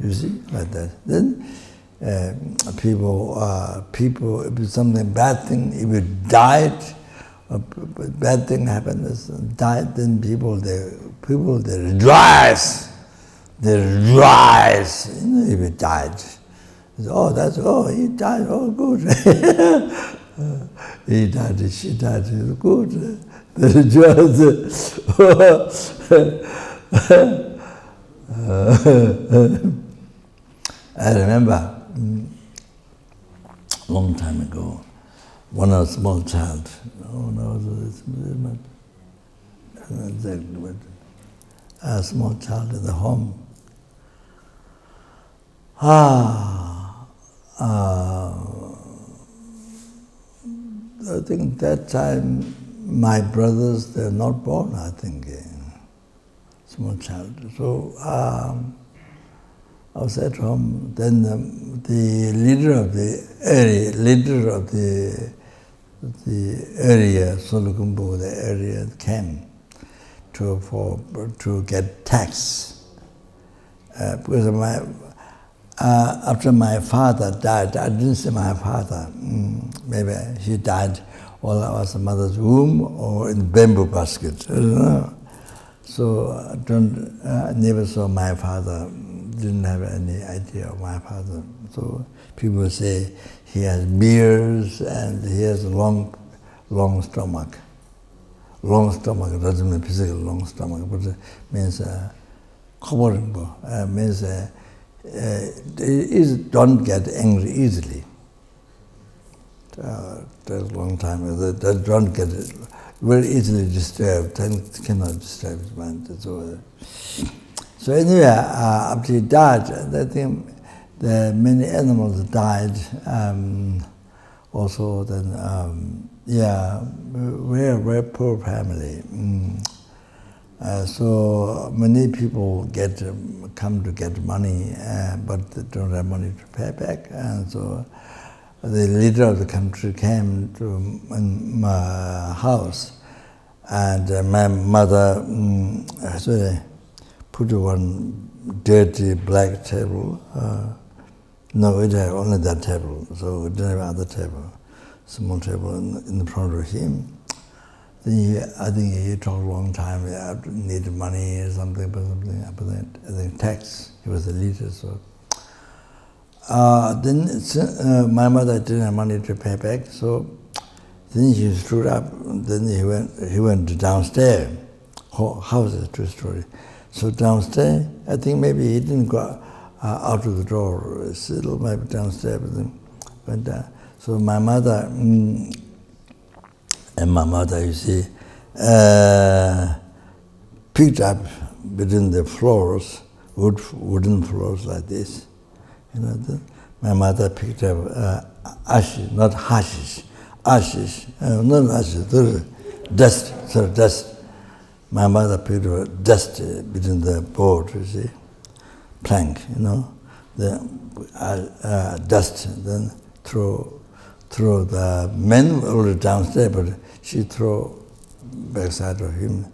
You see, like that. Then people, if something bad thing, if you died, or bad thing happened, died, then people they rejoice. They rejoice, if he died. He died, good. He died, she died, good. They rejoice. I remember, a long time ago, when I was a small child, a small child in the home. I think that time my brothers, they're not born, I think, small child. So I was at home, then the leader of the area, Solukumbu, the area came to get tax. Because after my father died, I didn't see my father. Maybe he died while I was in mother's womb or in bamboo basket. I don't know. So I never saw my father. Didn't have any idea of my father. So people say he has beards and he has a long stomach. Long stomach doesn't mean physical long stomach, but it means covering. Means don't get angry easily. That's a long time. They don't get very easily disturbed. Cannot disturb his mind. So anyway, after he died, I think many animals died. Also, then we're a very poor family. So many people come to get money, but they don't have money to pay back. And so the leader of the country came to my house, and my mother put one dirty black table. No, it had only that table, so we didn't have other table, small table in front of him. Then I think he talked a long time. I needed money or something, but I think tax. He was the leader, so. Then my mother didn't have money to pay back, so then she stood up. Then he went downstairs. House is 2-story. So downstairs, I think maybe he didn't go out of the door, still maybe downstairs, but then went down. So my mother, you see, picked up between the floors, wooden floors like this. My mother picked up ashes, not hashish, ashes, not ashes, dust, dust. My mother picked up dust between the board, you see, plank, the dust, then throw the men were downstairs, but she threw backside of him.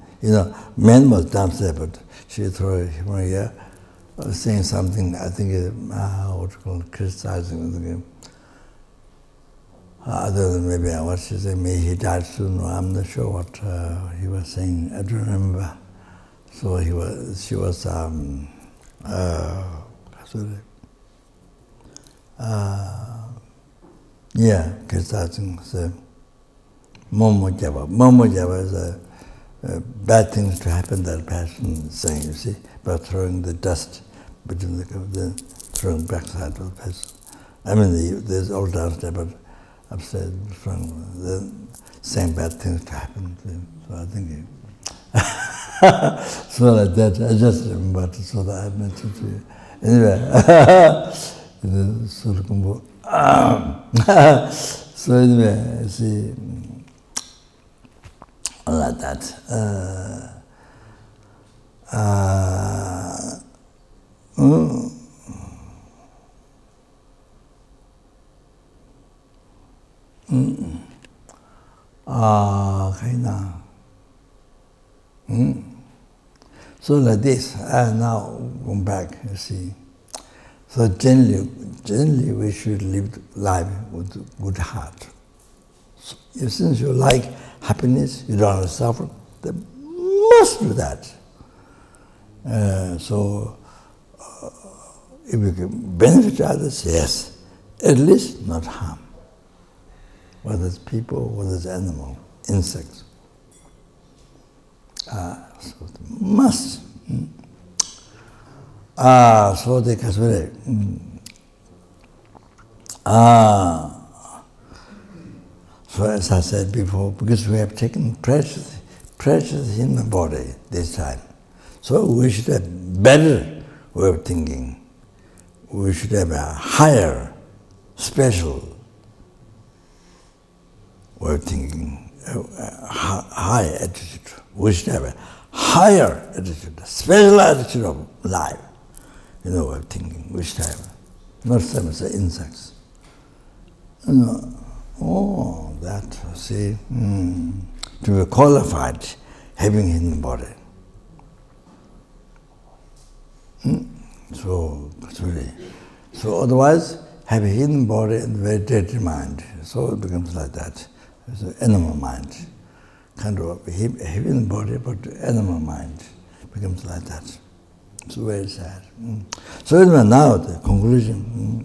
Men was downstairs, but she threw him here, saying something, I think, what you call criticizing. Other than maybe what she said, maybe he died soon, or I'm not sure what he was saying, I don't remember. So she was, criticizing, so, Momo Java is bad things to happen, that person saying, you see, by throwing the dust between the throwing backside of the person. I mean, there's all downstairs, but upstairs, throwing the same bad things to happen to him. So I think so like that, I just remember, so that I mentioned to you. Anyway, so anyway, see, like that. Okay now. So like this, now going back, you see. So generally we should live life with a good heart. So, since you like happiness, you don't want to suffer, then must do that. If you can benefit others, yes, at least not harm. Whether it's people, whether it's animal, insects. So must. So they can say, so as I said before, because we have taken precious human body this time, so we should have better way of thinking. We should have a higher, special way of thinking, a high attitude. We should have a higher attitude, a special attitude of life, way of thinking. We should have, not same as the insects. That, see, to be qualified, having hidden body. So otherwise, have a hidden body and very dirty mind. So it becomes like that. It's an animal mind. Kind of a hidden body, but animal mind becomes like that. It's very sad. So anyway, now the conclusion.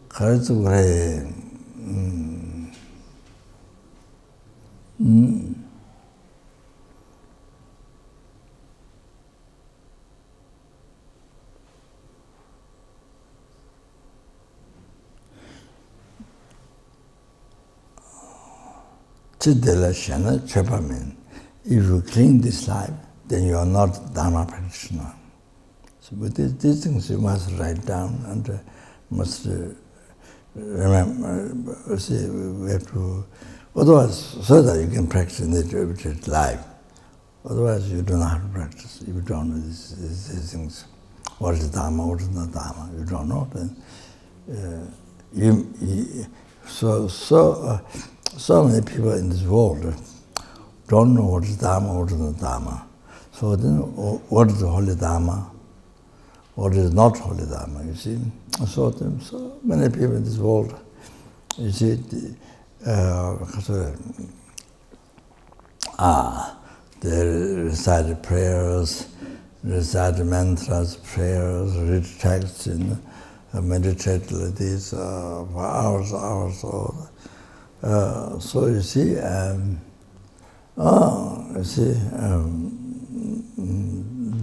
그래서 그래. If you cling this life, then you are not Dharma practitioner. So with these things you must write down and must remember. See, we have to, otherwise, so that you can practice in the everyday life. Otherwise, you don't know how to practice. If you don't know these things, what is Dharma, what is not Dharma, you don't know. Then so many people in this world don't know what is Dharma, what is not Dharma. So then, what is the holy Dharma? What is not holy Dharma, you see? So many people in this world, you see, they recite prayers, recite mantras, prayers, read texts, meditate like this for hours. So you see,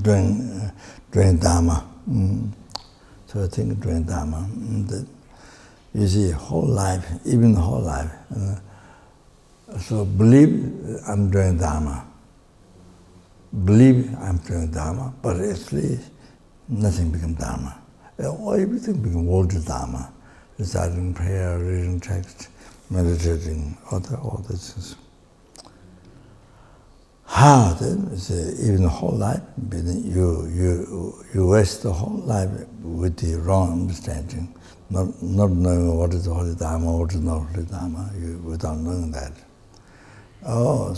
doing Dharma. So So I think doing dharma. You see, whole life, even whole life. So believe I'm doing dharma. Believe I'm doing dharma, but actually nothing becomes dharma. Everything becomes world dharma. Reciting prayer, reading text, meditating, all these things. How then? Even the whole life, you waste the whole life with the wrong understanding, not knowing what is the holy dharma, what is not holy dharma, without knowing that. So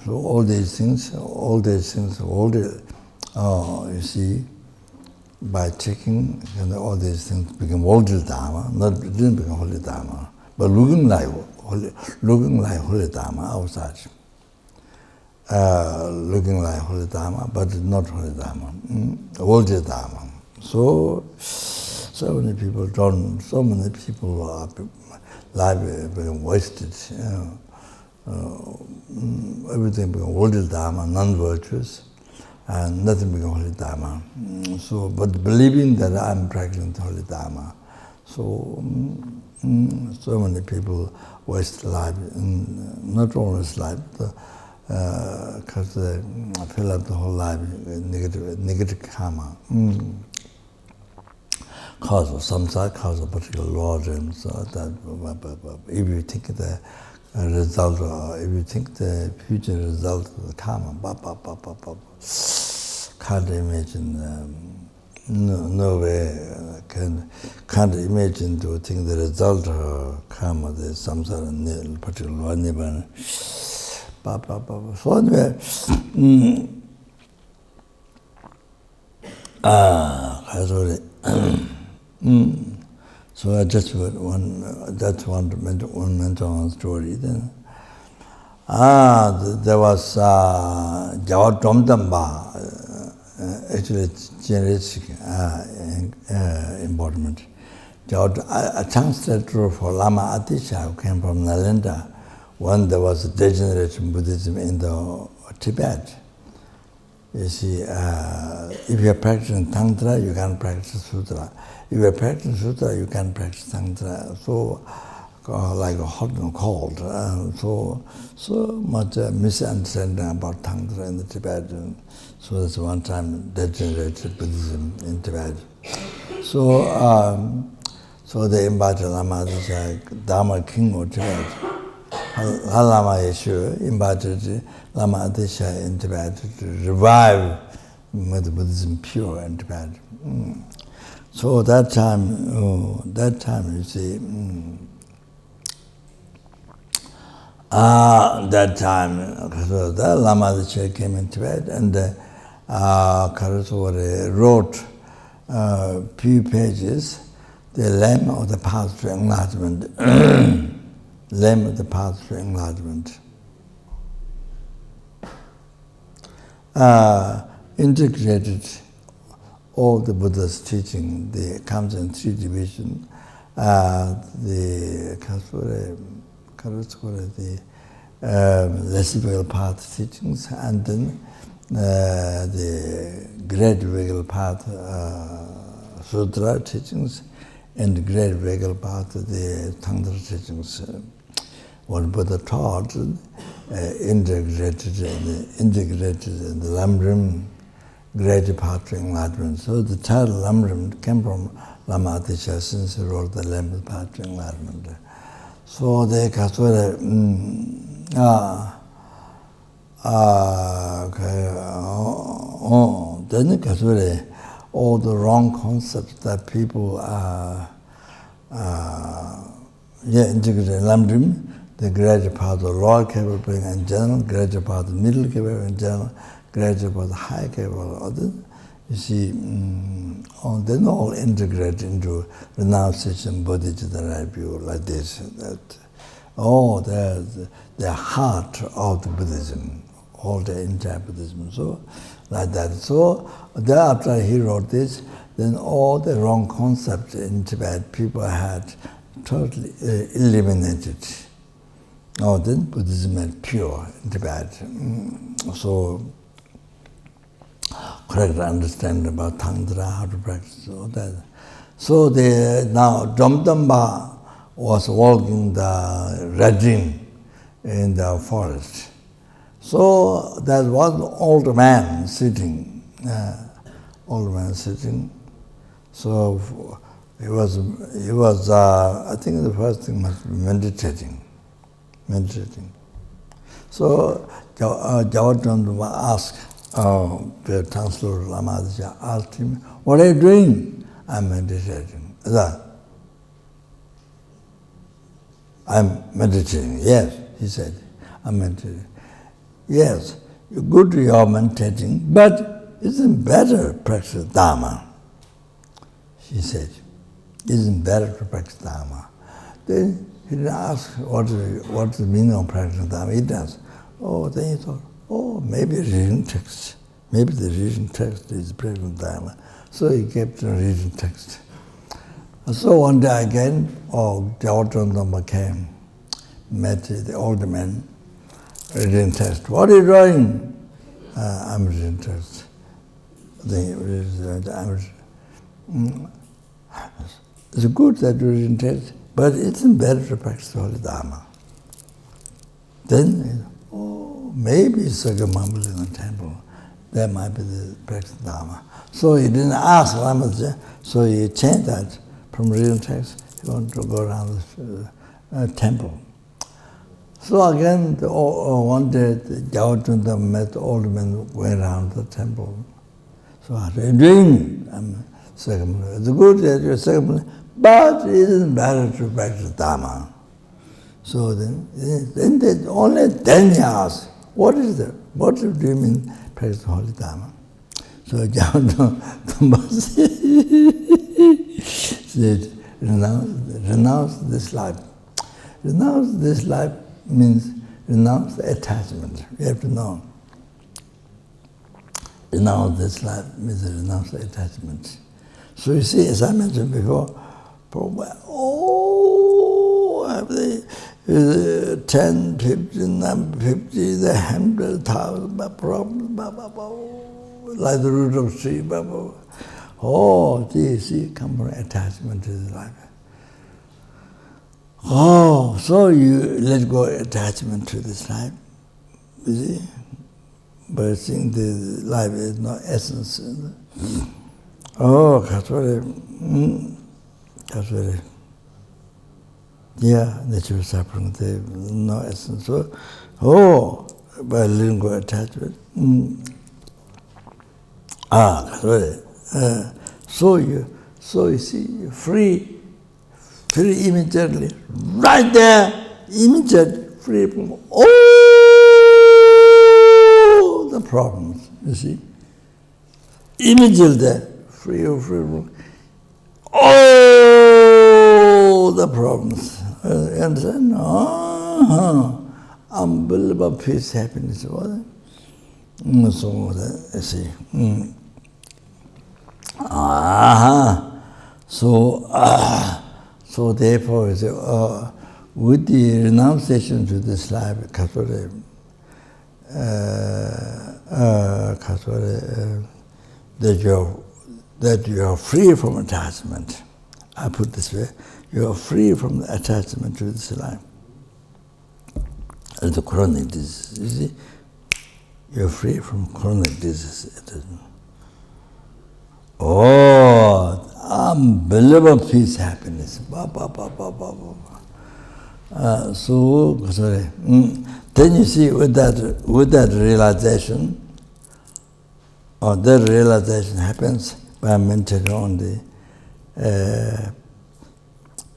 all these things, you see, by checking, all these things become worldly dharma, it didn't become holy dharma, but looking like holy dharma outside. Looking like holy dharma, but not holy dharma, worldly dharma. So many people are life being wasted. Everything becomes worldly dharma, non-virtuous, and nothing becomes holy dharma. But believing that I'm practicing the holy dharma, so many people waste life, not always life, because they fill up the whole life with negative karma. Cause of samsara, cause of particular law dreams. That if you think the result, or if you think the future result of the karma, can't imagine. No way can't imagine to think the result of karma, the samsara, particular law, nibbana. So anyway, so I just want to mention one story then. There was Jawad Domdamba, actually generic embodiment. A translator for Lama Atisha, who came from Nalanda, when there was a degeneration Buddhism in the Tibet. You see, if you are practicing Tantra, you can practice Sutra. If you are practicing Sutra, you can practice Tantra. So, like hot and cold. So much misunderstanding about Tantra in the Tibet. So that's one time degenerated Buddhism in Tibet. So they invited Lama Atisha, Dharma king of Tibet. Lama Yeshu invited Lama Atisha in Tibet to revive Buddhism pure in Tibet. So that time you see, that time, so the Lama Atisha came in Tibet and Karaswara wrote few pages, the lamp of the path to enlightenment. Lamp of the path to enlightenment. Integrated all the Buddha's teaching, comes in three divisions. The less difficult path teachings, and then the great difficult path sutra teachings, and the great difficult path the Tantra teachings. What Buddha taught, integrated in the Lamrim, great path to enlightenment. So the title Lamrim came from Lama Atisha, since he wrote the Lamrim path to enlightenment. So they Kaswara, then Kaswara, all the wrong concepts that people integrated in Lamrim, the greater part of the lower capable in general, greater part of the middle capable in general, greater part of the high capable others. You see, then all integrate into renunciation, bodhicitta, right view, like this. The heart of the Buddhism, all the entire Buddhism. So, like that. So, thereafter he wrote this, then all the wrong concepts in Tibet people had totally eliminated. Then Buddhism is pure in Tibet. So correct understanding about Tantra, how to practice all that. So now Jamdamba was walking the regime in the forest. So there was an old man sitting. So he was. I think the first thing must be meditating. So Jawatandama asked, the Chancellor Lamaja asked him, "What are you doing?" "I'm meditating." "I'm meditating." "Yes," he said, "I'm meditating." "Yes, good you are meditating, but isn't better to practice dharma?" He said, "Isn't better to practice dharma?" Then he didn't ask what's the meaning of practicing dharma. He does. Then he thought, maybe reading text. Maybe the reading text is practicing dharma. So he kept reading text. So one day again, Jawatandama came, met the old man, reading text. "What are you doing?" "I'm reading text." It's good that you're reading text, but it's better to practice holy dharma. Then, maybe Sagamamala in the temple, that might be the practice dharma. So he didn't ask Ramanuja, so he changed that from reading text, he wanted to go around the temple. So again, one day, Jawatandama met the old men going around the temple. So what are you doing? "I'm Sagamamala." "It's good that you're Sagamamala, but it isn't better to practice dharma." So then only then he asked, "What do you mean practice holy dharma?" So Jawatandama said, renounce this life. Renounce this life means renounce the attachment. You have to know. Renounce this life means renounce the attachment. So you see, as I mentioned before, 10, 15, 50, the 100,000 problems, like the root of tree. See, come from attachment to this life. So you let go attachment to this life, you see? But seeing the life is no essence. That's very. Yeah, nature is suffering, there is no essence. So, by letting go attachment. So you see, you're free immediately, right there, immediately free from all the problems, you see. Immediately free from all the problems. You understand? Unbelievable peace, happiness. So you see. So therefore, with the renunciation to this life, that you are free from attachment. I put this way, you are free from the attachment to this life. And the chronic disease, you see, you're free from chronic disease. Unbelievable peace, happiness. Then you see, with that realization, that realization happens by meditating on the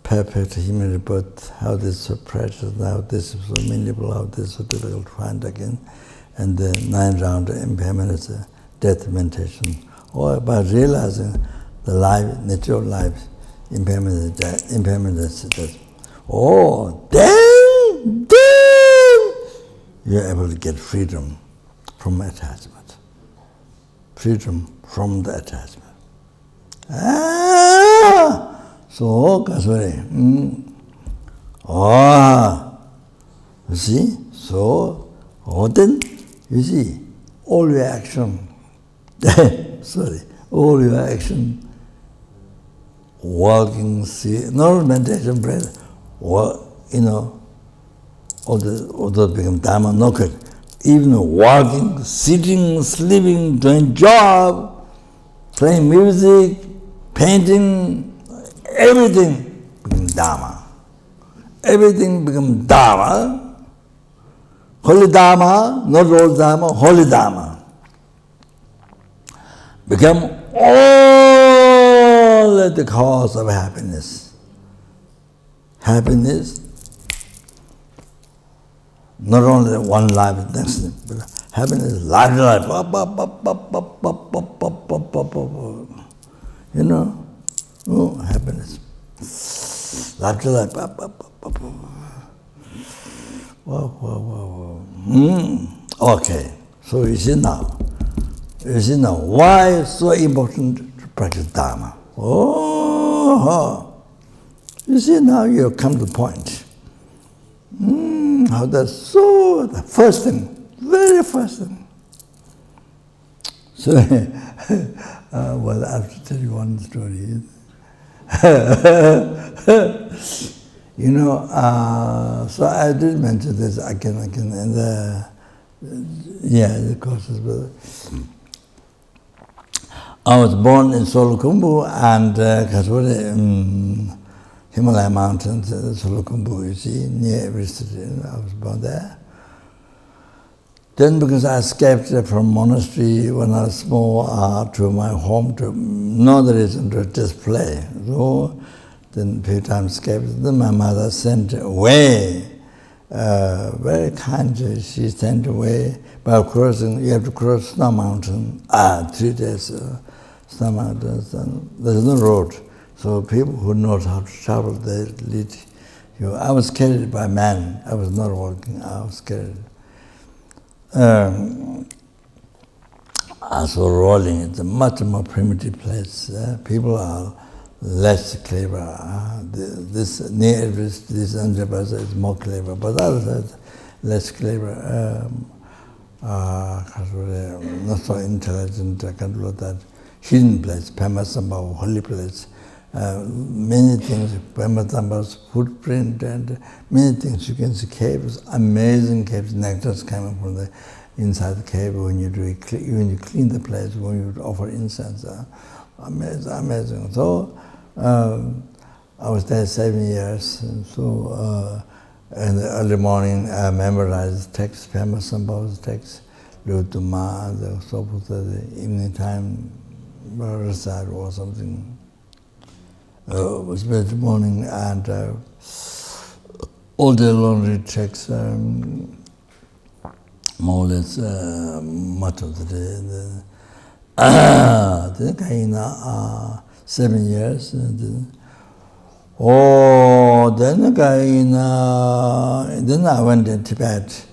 perfect human rebirth, how this is so precious, how this is so meaningful, how this is so difficult to find again, and the 9 round impermanence, death meditation, or by realizing the life, nature of life, impermanence, death. Then you're able to get freedom from attachment. Freedom from the attachment. So, you see? So, then, you see, all your action, Sorry, all your action, walking, not meditation, breath, all those become dharma, no good. Even walking, sitting, sleeping, doing job, playing music, painting, everything becomes dharma. Everything becomes dharma. Holy dharma, not old dharma, holy dharma. Become all at the cause of happiness. Happiness, not only one life, next, but happiness, life to life. Happiness. Life to life. Okay, so you see now, why it's so important to practice Dharma? You see now you come to the point. How that's so, the first thing, very first thing. So, well, I have to tell you one story. So I did mention this again, in the courses. But I was born in Solukhumbu and Himalaya Mountains, Solukhumbu, you see, near every city. I was born there. Then, because I escaped from monastery when I was small to my home, to no other reason to just play. So, then a few times escaped. Then my mother sent away, very kindly, she sent away by crossing, you have to cross Snow Mountain, 3 days, Snow Mountains, and there's no road. So people who know how to travel, they lead you. I was carried by man, I was not walking, I was carried. Also rolling, it's a much more primitive place. People are less clever. This near this Anjabasa is more clever, but others are less clever. Not so intelligent, I can't do that. Hidden place, Pemasamba, holy place. Many things, Pemasamba's footprint and many things. You can see caves, amazing caves, nectars coming from the inside the cave when you clean the place, when you offer incense. Amazing. So I was there 7 years. And so in the early morning, I memorized text, Pemasambha's text, Lutuma, the so forth. The evening time, recite or something. It was mid morning and all day long read texts, more or less much of the day. I think in 7 years. Then I went to Tibet,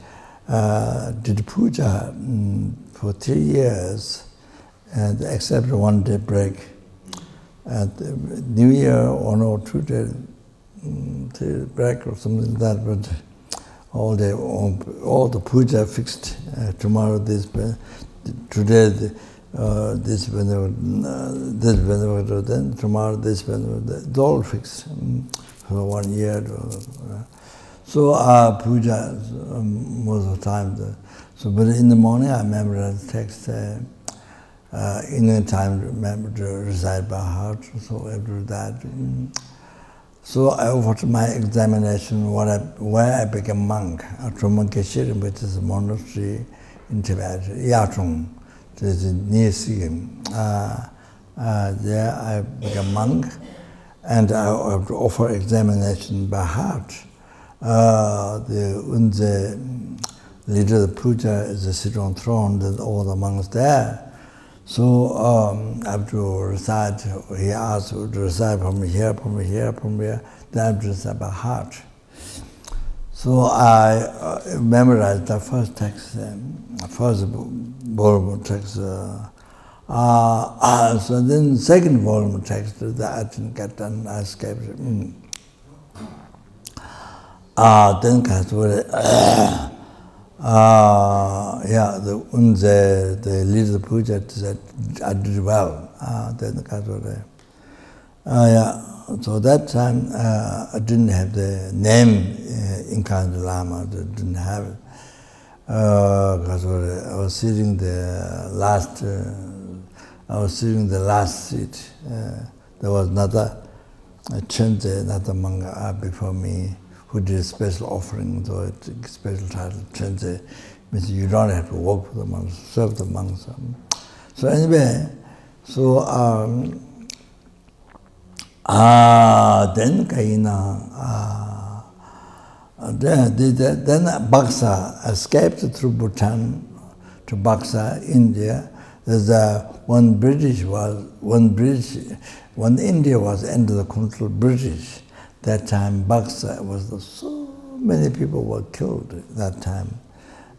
did puja for 3 years, and except 1 day break. At New Year, 1 or 2 days break or something like that, but all the puja fixed. Tomorrow this, today this Venerable, then tomorrow this Venerable, it's all fixed for 1 year. So puja most of the time. So, but in the morning I memorize the text. In the time remember to recite by heart, so after that. So I offered my examination where I became monk at Rinpoche, which is a monastery in Tibet, Yatung, this is near Sikkim. There I became monk, and I have to offer examination by heart. The Unze leader of the puja is a sit on throne, there's all the monks there. So I have to recite, he asked to recite from here, then I have to recite by heart. So I memorized the first text, first volume text. So then second volume text that I didn't get done, I escaped. Then yeah, the leader puja said, I did well. Then yeah, so that time I didn't have the name Incarnate Lama, I didn't have it. Because I was sitting the last seat. There was another Chenze, another Manga before me, who did a special offering, so it's a special title, Chenze, means you don't have to work for the monks, serve the monks. So anyway, so then Kaina, then Baksa escaped through Bhutan to Baksa, India. There's when India was under the control of British, that time Baksa was so many people were killed at that time.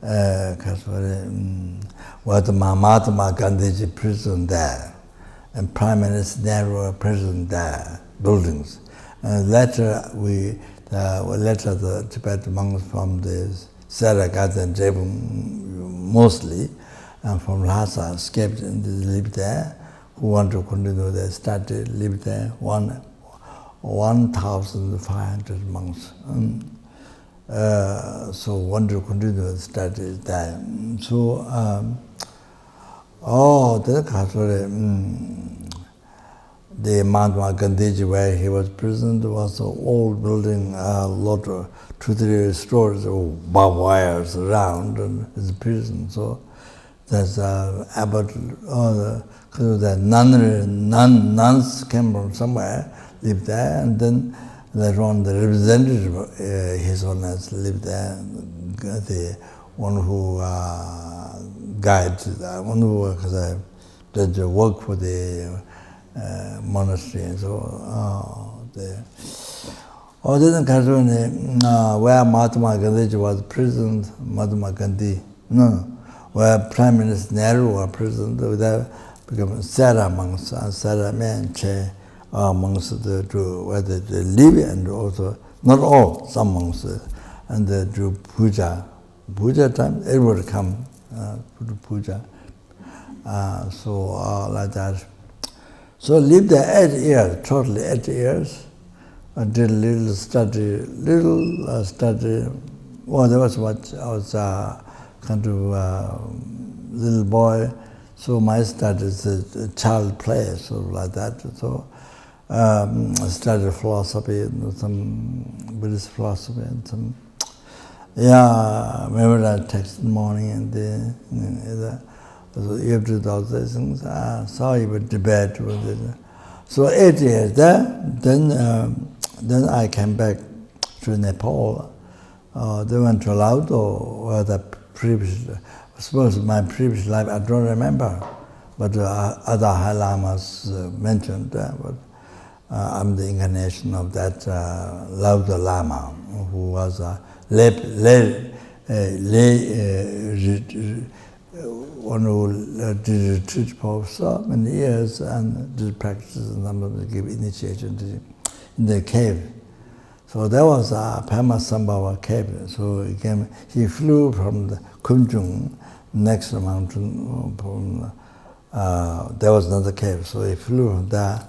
Because was Mahatma Gandhi prison there, and Prime Minister Nehru prison there, buildings. And later the Tibetan monks from the Saragat and Jebun mostly, and from Lhasa escaped and they lived there. Who want to continue their study lived there. 1,500 monks. So want to continue the study there. So the Mahatma Gandhi, where he was present, was an old building, a lot of 2-3 stories of barbed wires around, and it's a prison. So there's abbot, the nuns came from somewhere, lived there, and then later on the representative, His Holiness, lived there, the one who guides, one who did work for the monastery and so where Mahatma Gandhi was present, where Prime Minister Nehru was present, there became Sara monks, Sara men, monks where they live, and also, not all, some monks, and they do puja. Puja time, everybody come to do puja. Like that. So lived there 8 years, totally 8 years. I did little study. Well, there was what I was kind of little boy, so my study is a child play, sort of like that. So I studied philosophy, and some Buddhist philosophy, and some, remember that text in the morning, and so you have to do all those things. So you would debate with it. So 8 years there, then I came back to Nepal. They went to Laudo, where the previous, I suppose my previous life, I don't remember, but other High Lamas mentioned that. But I'm the incarnation of that Laudo Lama, who was a one who did retreat for so many years and did practices and sometimes give initiation in the cave. So there was a Pamasambhava cave. So he flew from the Kumjung, next mountain, there was another cave. So he flew from there,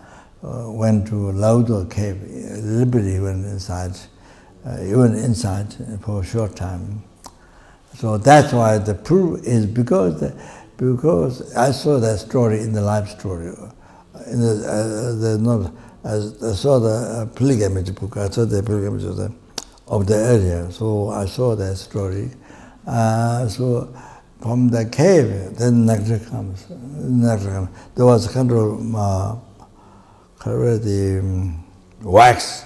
went to Laudo cave. Liberty he went inside for a short time. So that's why the proof is because I saw that story in the life story. I saw the pilgrimage book. I saw the pilgrimage of the area. So I saw that story. So from the cave, then nectar comes. There was kind of the wax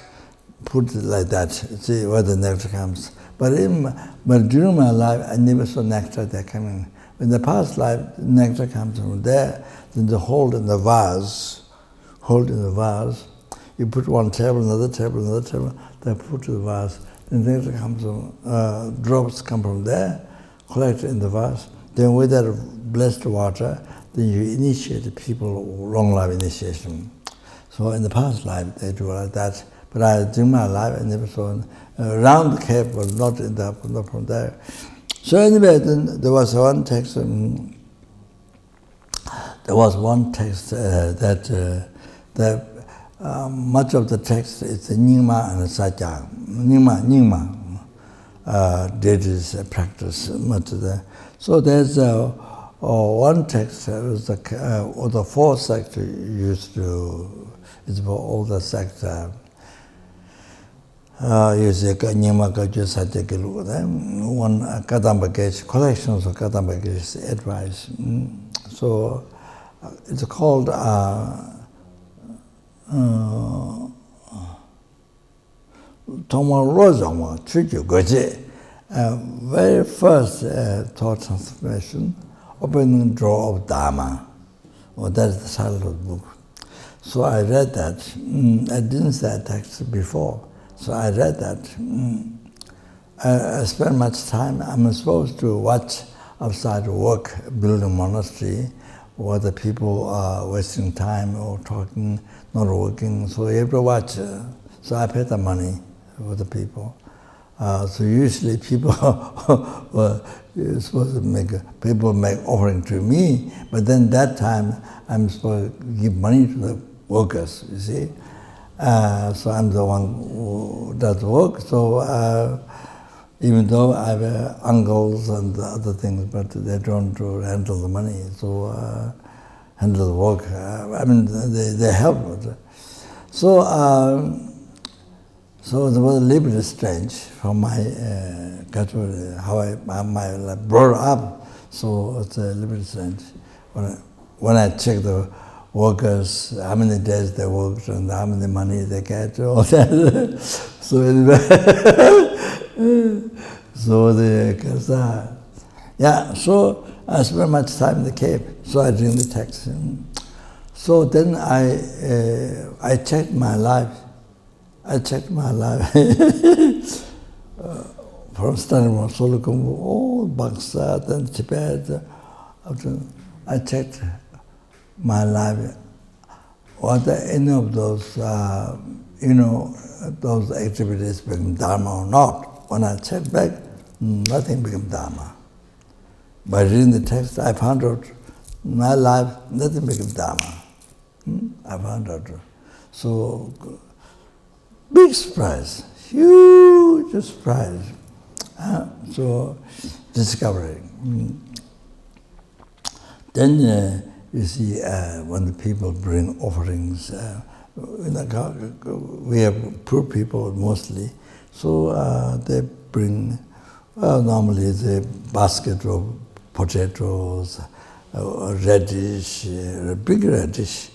put like that. See where the nectar comes. But during my life, I never saw nectar there coming. In the past life, nectar comes from there, then the hold in the vase. You put one table, another table, then put to the vase. Then nectar comes from, drops come from there, collected in the vase. Then with that blessed water, then you initiate the people long life initiation. So in the past life, they do like that. But during my life, I never saw around the cave, but not from there. So anyway, then there was one text. That much of the text is Nyingma and Satya. Nyingma, deities practice much of that. So there's one text, was the fourth sect used to, it's for all the sects. Nyingma Gaju Satya Gilu, one Kadamba Gage, collections of Kadamba Gage's advice. So it's called Toma Rozama Chuju Goje. Very first thought transformation, opening drawer of Dharma. Well, that's the title of the book. So I read that. I didn't say that text before. So I read that. I spent much time. I'm supposed to watch outside work, build a monastery, where the people are wasting time or talking, not working. So you have to watch. So I pay the money for the people. So usually people were supposed to people make offering to me, but then that time I'm supposed to give money to the workers, you see. So I'm the one who does work. So even though I have uncles and other things, but they don't handle the money, so handle the work. I mean, they help. So it was a little bit strange from my culture, how I brought up. So it's a little bit strange. When I check the workers, how many days they worked and how many money they get, all that. So anyway, so I spent much time in the cave. So I read the text. So then I checked my life. From starting from Solukumbu, all Baksa, then Tibet. I checked my life. Whether any of those, those activities become Dharma or not. When I checked back, nothing became Dharma. By reading the text, I found out my life, nothing became Dharma. I found out. So, big surprise, huge surprise. So, discovering. Then you see, when the people bring offerings, we have poor people mostly, so they bring, normally the basket of potatoes, radish, a big radish,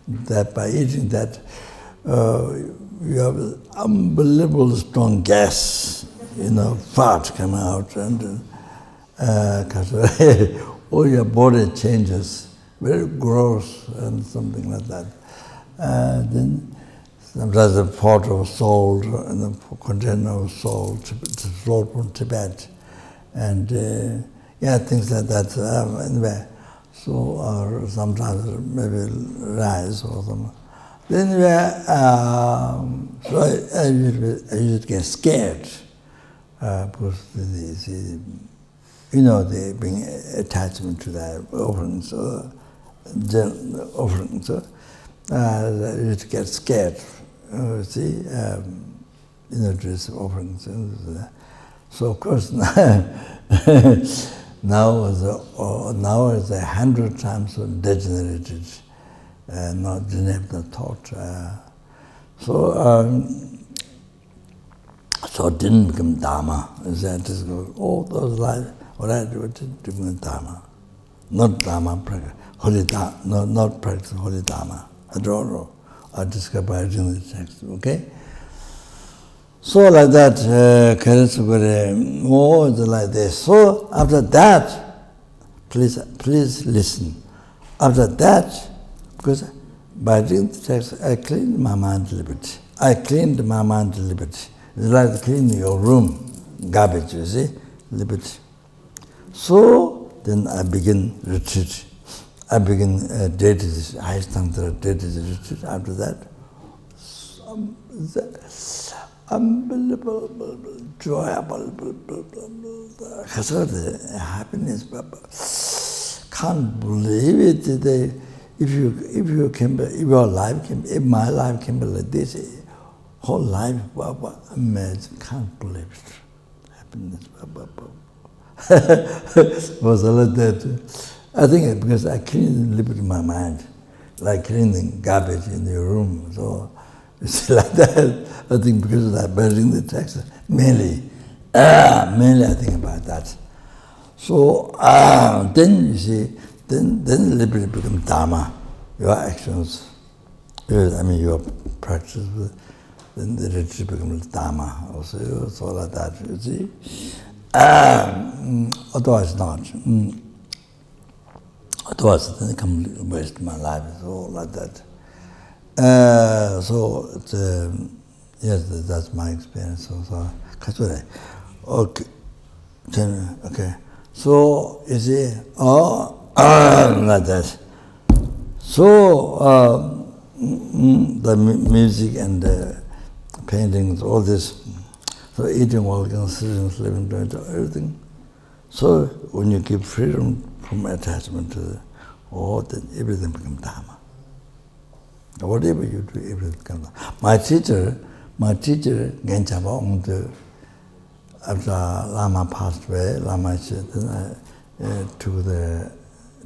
that by eating that, you have unbelievable strong gas, fat come out, and all your body changes, very gross and something like that. Then sometimes a pot of salt and a container of salt from Tibet, and things like that. Anyway, so sometimes maybe rice or something. Then so I used to get scared because they bring attachment to that offerings. I used to get scared. To this offerings. So of course now is 100 times so degenerated. Didn't have the thought. So it didn't become Dharma. All those lives, what I do, it didn't become Dharma. Not Dharma, holy Dharma, not practice holy Dharma. I don't know. I discovered by reading the text, okay? So like that, more like this. So after that, please listen. After that, because by reading the text, I cleaned my mind a little bit. It's like cleaning your room, garbage, you see, a little bit. So then I begin retreat. I begin deities, highest tantra deities retreat. After that, unbelievable joy, happiness. Can't believe it. If your life can, if my life can be like this, whole life, amazing, can't believe it. Happiness, was like that. I think because I clean a little bit my mind, like cleaning garbage in your room. So it's like that. I think because of that, burying the text, mainly I think about that. So then you see, then a little bit become dharma. Your actions, your practice, then the retreat becomes dharma. Also, it's all like that. You see, otherwise not. Otherwise, then it come waste my life. It's all like that. So it's, yes, that's my experience. So okay, okay. So you see, like that. So the music and the paintings, all this. So eating, walking, sitting, sleeping, doing everything. So when you give freedom from attachment to then everything becomes dharma. Whatever you do, everything becomes dharma. My teacher, Genchaba, after Lama passed away, Lama said, to the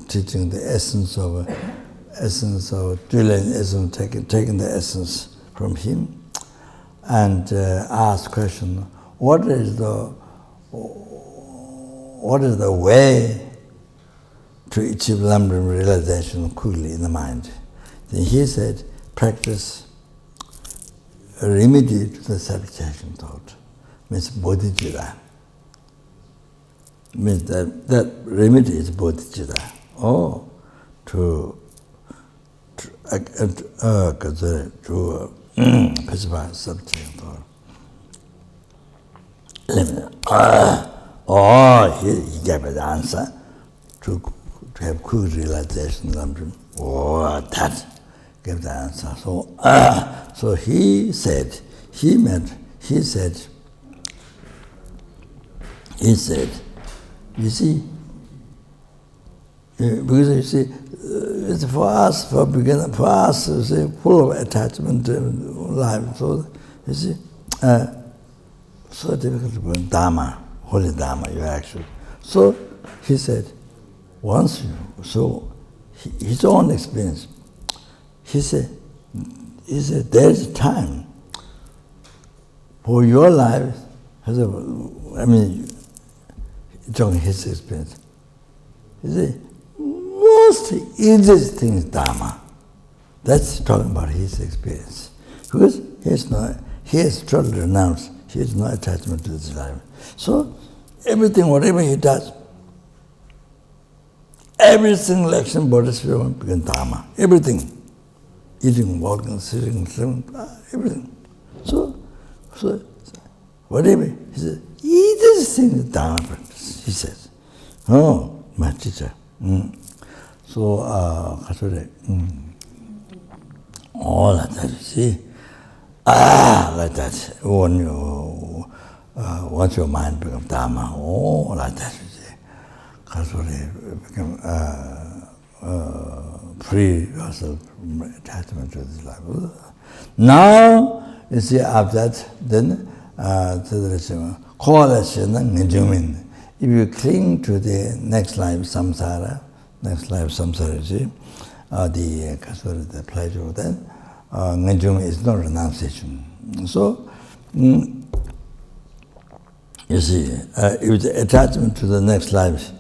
teaching the essence of Julian essence, taking the essence from him, and asked question: what is the way to achieve lambda realization quickly in the mind? Then he said, practice a remedy to the self-cherishing thought. Means bodhicitta. Means that remedy is bodhicitta. To pacify subduing thought. He gave the answer to have quick realization. That gave the answer. So he said, you see, because you see, it's for us, for you see, full of attachment to life. So you see, so difficult to bring Dharma, holy Dharma, your action. So he said, once you, so his own experience, he said, there's a time for your life, during his experience, he said, most easiest thing is Dharma. That's talking about his experience. Because he has totally renounced, he has no attachment to this life. So everything, whatever he does, every single action, Bodhisattva becomes Dharma. Everything. Eating, walking, sitting, sleeping, everything. So whatever, he says, easiest thing is Dharma practice, he says. Oh, my teacher. So, all like that, you see. Like that. Once your mind becomes Dharma, like that, you see. Become free yourself from attachment to this life. Now, you see, after that, then, if you cling to the next life, samsara, you see, the pleasure of that, is not renunciation. So, you see, if the attachment to the next life,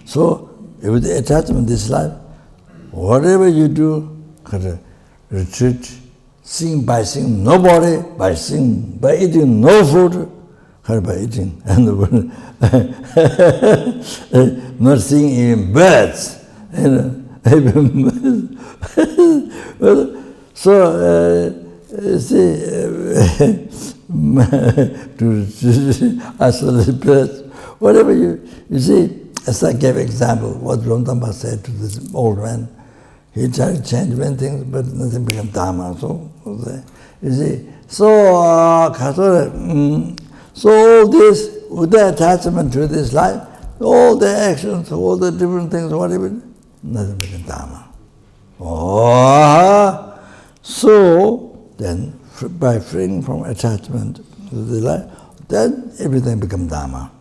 so if the attachment to this life, whatever you do, retreat, sing by singing nobody, by singing, by eating no food, by eating, and not seeing even birds. So, see, to isolate birds, whatever you see, as I gave example, what Ramtamba said to this old man, He tried to change many things, but nothing became dharma. So, you see, so all this, with the attachment to this life, all the actions, all the different things, whatever, nothing became dharma. So then, by freeing from attachment to the life, then everything becomes dharma.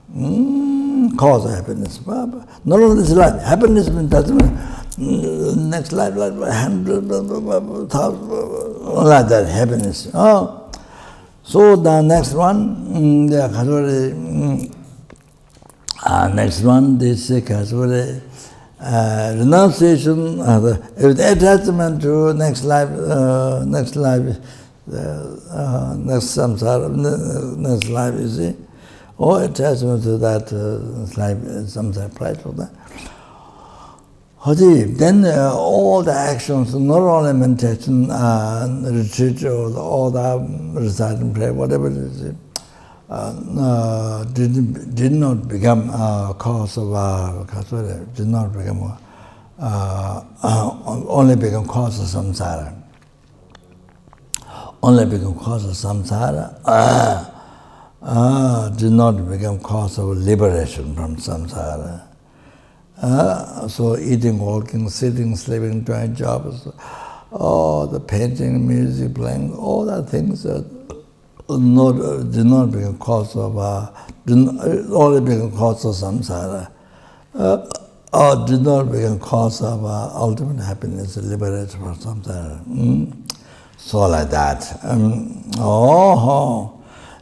Cause of happiness. Not only this life, happiness doesn't mean next life, 100,000, like that, happiness. So the next one, next one, this renunciation, with attachment to next life, next samsara, next life, you see, or attachment to that life, samsara price for that. Then all the actions, not only meditation, retreat, or all the reciting prayer, whatever it is, did not become a cause of did not become only become cause of samsara. Only become cause of samsara. Did not become cause of liberation from samsara. So eating, walking, sitting, sleeping, doing jobs, all the painting, music, playing, all the things did not become cause of only become cause of samsara, or did not become cause of ultimate happiness, liberation from samsara. So like that.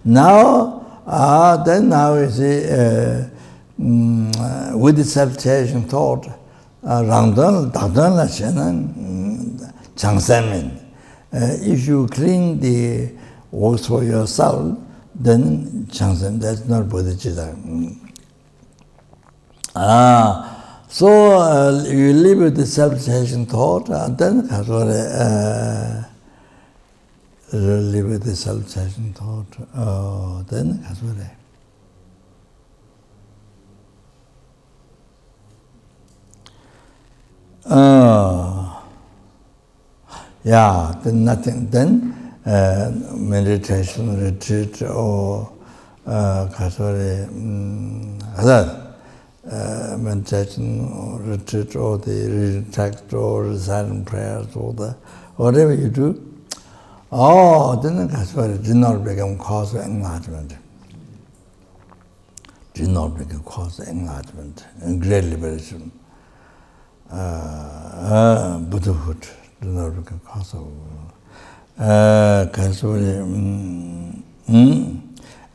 Now, then now you see, with the self-cherishing thought, if you clean the works for yourself, then changsen, that's not bodhicitta. So you live with the self-cherishing thought, and then live with the self-cherishing thought, then then nothing. Then meditation, retreat, or meditation, or retreat, or the reading text, or reciting prayers, or whatever you do. Then did not become cause of enlightenment. Did not become cause of enlightenment and great liberation. Buddhahood did not become cause of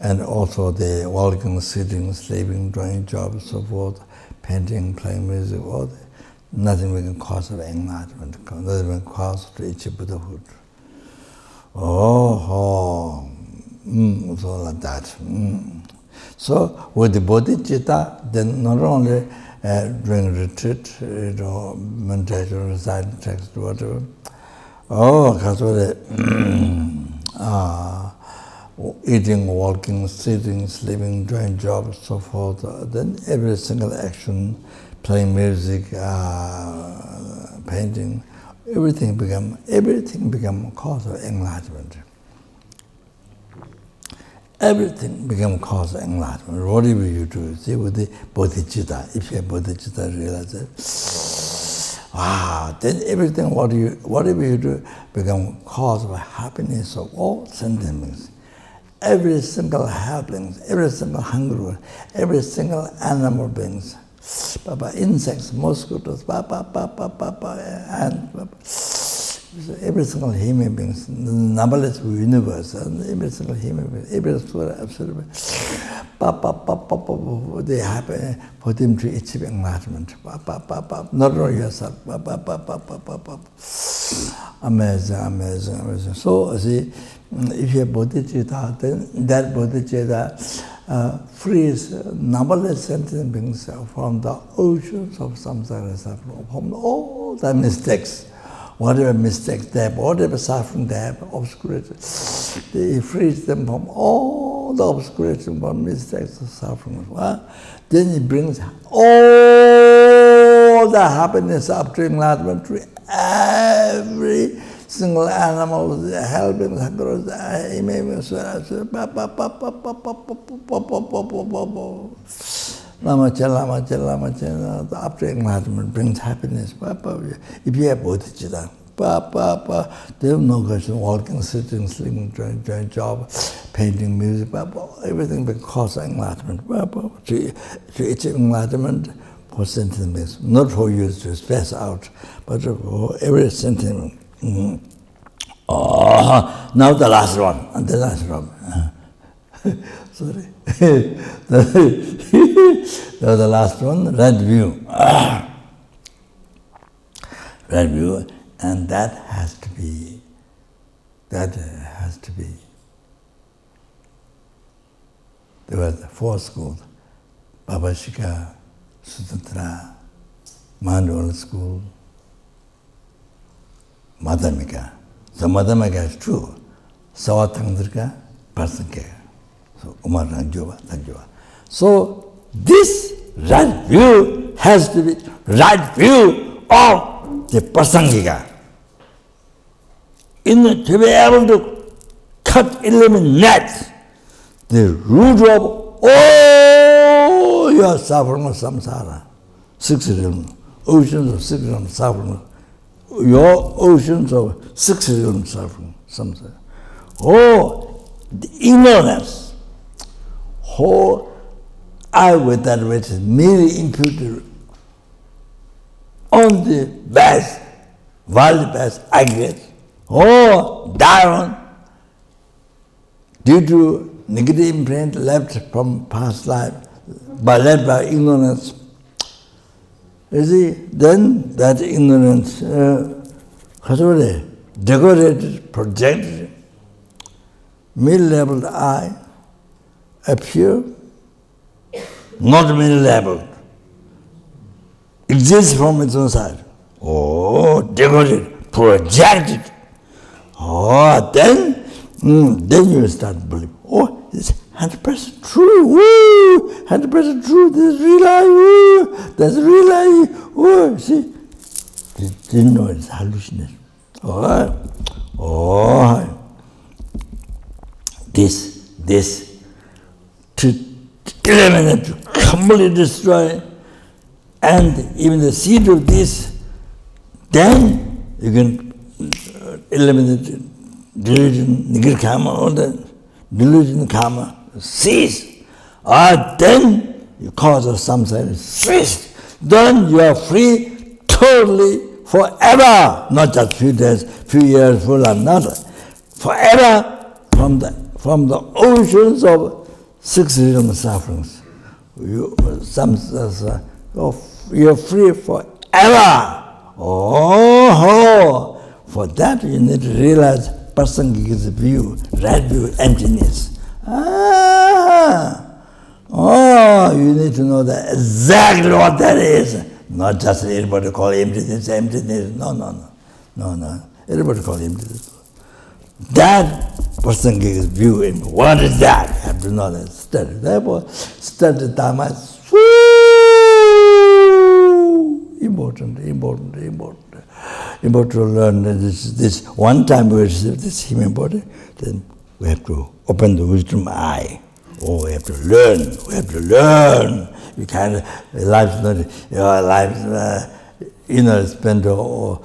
and also the walking, sitting, sleeping, doing jobs, so forth, painting, playing music, all that, nothing became cause of enlightenment, nothing became cause to reach Buddhahood. So like that. So with the bodhicitta, then not only during retreat, meditation, reciting text, whatever. Eating, walking, sitting, sleeping, doing jobs, so forth. Then every single action, playing music, painting, everything become cause of enlightenment. Everything become cause of enlightenment. Whatever you do, see, with the bodhicitta, if you have bodhicitta, realize it. Then everything, whatever you do, become cause of happiness of all sentient beings. Every single helping, every single hungry, every single animal beings, insects, mosquitoes, and every single human beings, numberless universe, and every single human being, every soul, absolutely, they happen for them to achieve enlightenment. Not only yourself. Amazing, amazing, amazing. So, see, if you have bodhicitta, then that bodhicitta frees numberless sentient beings from the oceans of samsara suffering, from all the mistakes. Whatever mistakes they have, whatever suffering they have, obscurity, they frees them from all the obscurity, from mistakes and suffering. Then it brings all the happiness up to enlightenment to every single animal helping after enlightenment brings happiness. If you have bodhicitta, they have no question, walking, sitting, sleeping, doing job, painting, music, everything because of enlightenment. To achieve enlightenment for sentient beings, not for you to space out, but for every sentient being. Now the last one, sorry. The last one, red view. Red view, and that has to be. There were the four schools: Babashika, Sutantra, Mandal school, Madhyamika. So Madhyamika is true. Savatangdrika, Prasanka. So Umar Rangjova. So this right view has to be right view of the Prasangika. To be able to eliminate the root of all your suffering of samsara, 6 realms, oceans of 6 realms suffering, your oceans of 6 realms suffering, samsara. Oh, the ignorance, I with that which is merely imputed on the best, worldly best aggregate, down due to negative imprint left from past life, left by ignorance. You see, then that ignorance, decorated, projected, mid-leveled I appear, not mid-leveled, exists from its own side. Decorated, projected. Then you start believing, it's 100% true, 100% true, this is real life, that's real life, see? Didn't know it's hallucination. This, to eliminate, to completely destroy, and even the seed of this, then you can eliminate delusion, nigir karma, all that delusion karma, cease. Then you cause of samsara cease. Then you are free totally forever, not just few days, few years, full and another. Forever from the oceans of 6 realm sufferings. You're free forever. For that you need to realize Prasangika's view, right view, emptiness. You need to know that exactly what that is. Not just everybody call emptiness. No. Everybody call emptiness. That Prasangika's view, what is that? You have to know that. Study. Therefore, study dharma is important to learn this. One time we receive this human body, then we have to open the wisdom eye. We have to learn. You can't, life's not, your life, spend all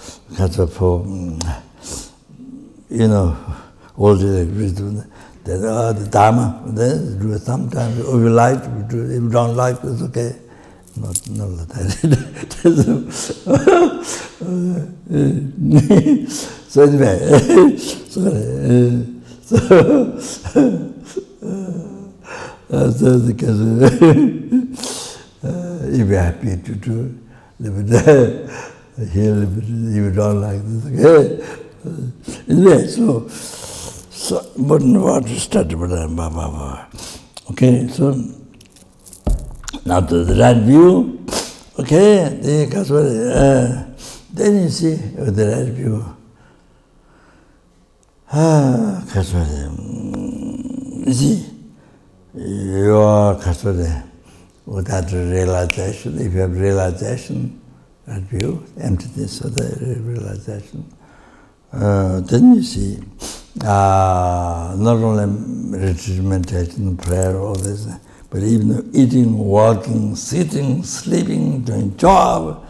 the wisdom. Then the dharma, then do it sometimes. If you like, if you don't like, it's okay. Not like that. So anyway, because if you're happy to do, live it there, here, live it, if you don't like this, okay. Anyway, so but what to study, okay, so now to the right view, okay, then you see with the right view, you see, you are without realization. If you have realization, that view, emptiness of the realization. Then you see, not only retreat, meditation, prayer, all this, but even eating, walking, sitting, sleeping, doing job,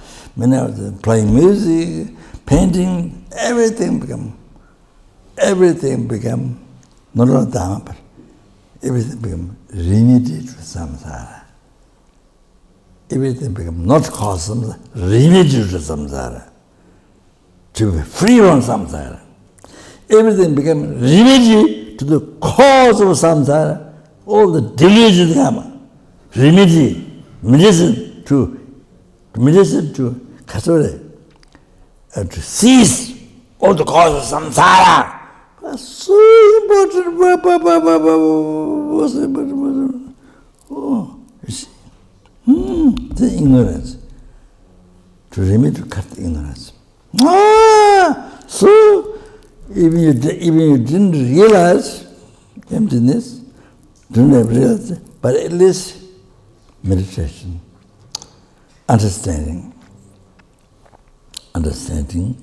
playing music, painting, everything become not only dharma, but everything become remedy to samsara. Everything become not cause samsara, remedy to samsara. To be free from samsara. Everything become remedy to the cause of samsara, all the delusion karma. Remedy, medicine to kasore, to cease all the cause of samsara. That's so important. What's important? Oh, you see. The ignorance. To remedy to cut ignorance. So even you didn't realize emptiness, didn't have realized, but at least meditation, understanding,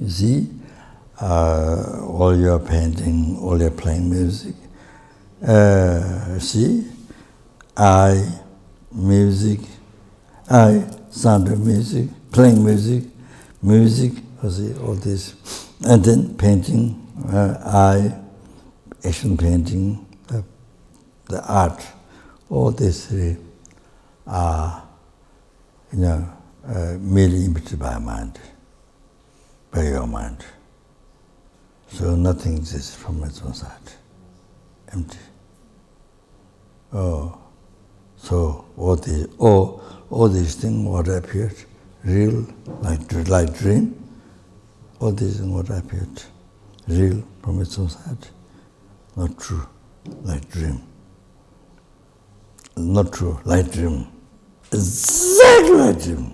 you see, all your painting, all your playing music, see, sound of music, playing music, see, all this, and then painting, action painting, the art, all this are, merely imitated by mind, by your mind. So nothing exists from its own side, empty. Oh, so all these things, what appeared, real, like dream, all these things what appeared, real from its own side, not true, like dream. Not true, like dream. Exactly like dream.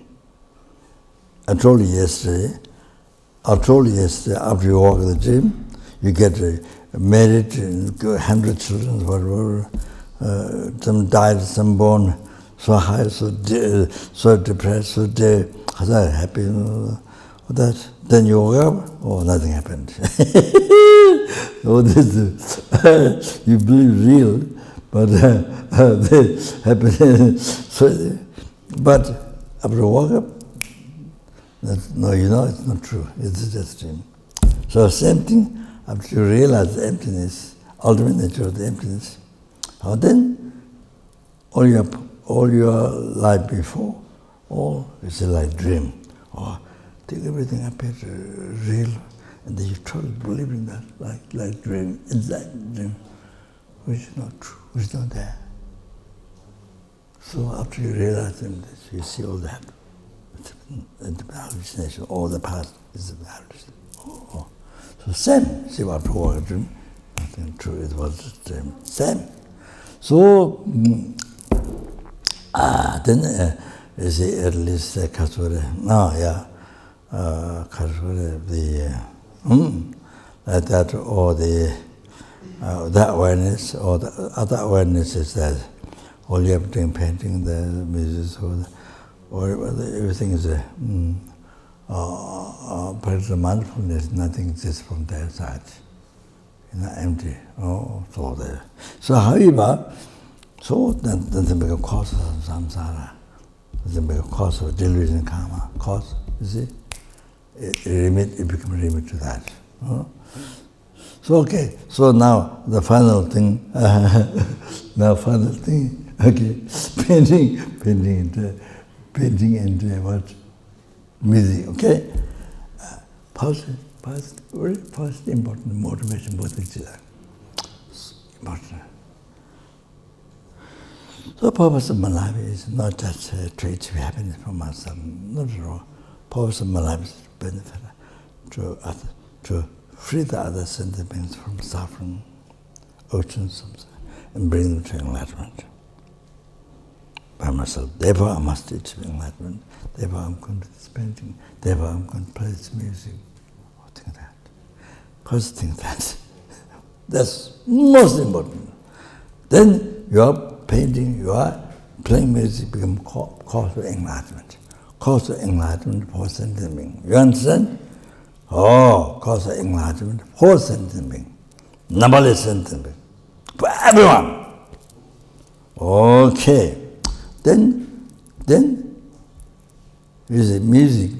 I told you yesterday, after you walk the dream, you get married, 100 children, whatever, some died, some born, so high, so depressed, so happy, that. Then you woke up, nothing happened. You believe real, but they happen. But after you woke up, it's not true. It's just dream. So same thing, after you realize the emptiness, ultimate nature of the emptiness, then all your life before, all is like dream. Take everything appears real, and then you totally believe in that, like dream, exact dream, which is not true, which is not there. So after you realize this, you see all that, the hallucination, all the past is the hallucination. So same, see what was a dream, nothing true, it was a dream, same. So then you see at least Kasura, that or the awareness, or the other awareness is that all you have doing painting, the music, or everything is practical mindfulness, nothing exists from their side. Empty. So there. So however, that doesn't become cause of samsara, doesn't become cause of delusion karma, cause, you see? It becomes a remedy to that. So okay, so now the final thing, okay, painting and what? Music, okay? Very first important motivation, Bodhisattva. Important. So the purpose of my life is not just to achieve happiness for myself, not at all. Purpose of my life is to benefit, to free the other sentient beings from suffering, oceans, and bring them to enlightenment by myself. Therefore, I must achieve enlightenment. Therefore, I'm going to do this painting. Therefore, I'm going to play this music. Or think of that. First, think that. That's most important. Then you are painting, you are playing music, become cause for enlightenment, cause of enlightenment for sentient being. You understand? Oh, cause of enlightenment for sentient being. Numberless sentient being. For everyone. Okay. Then with the music,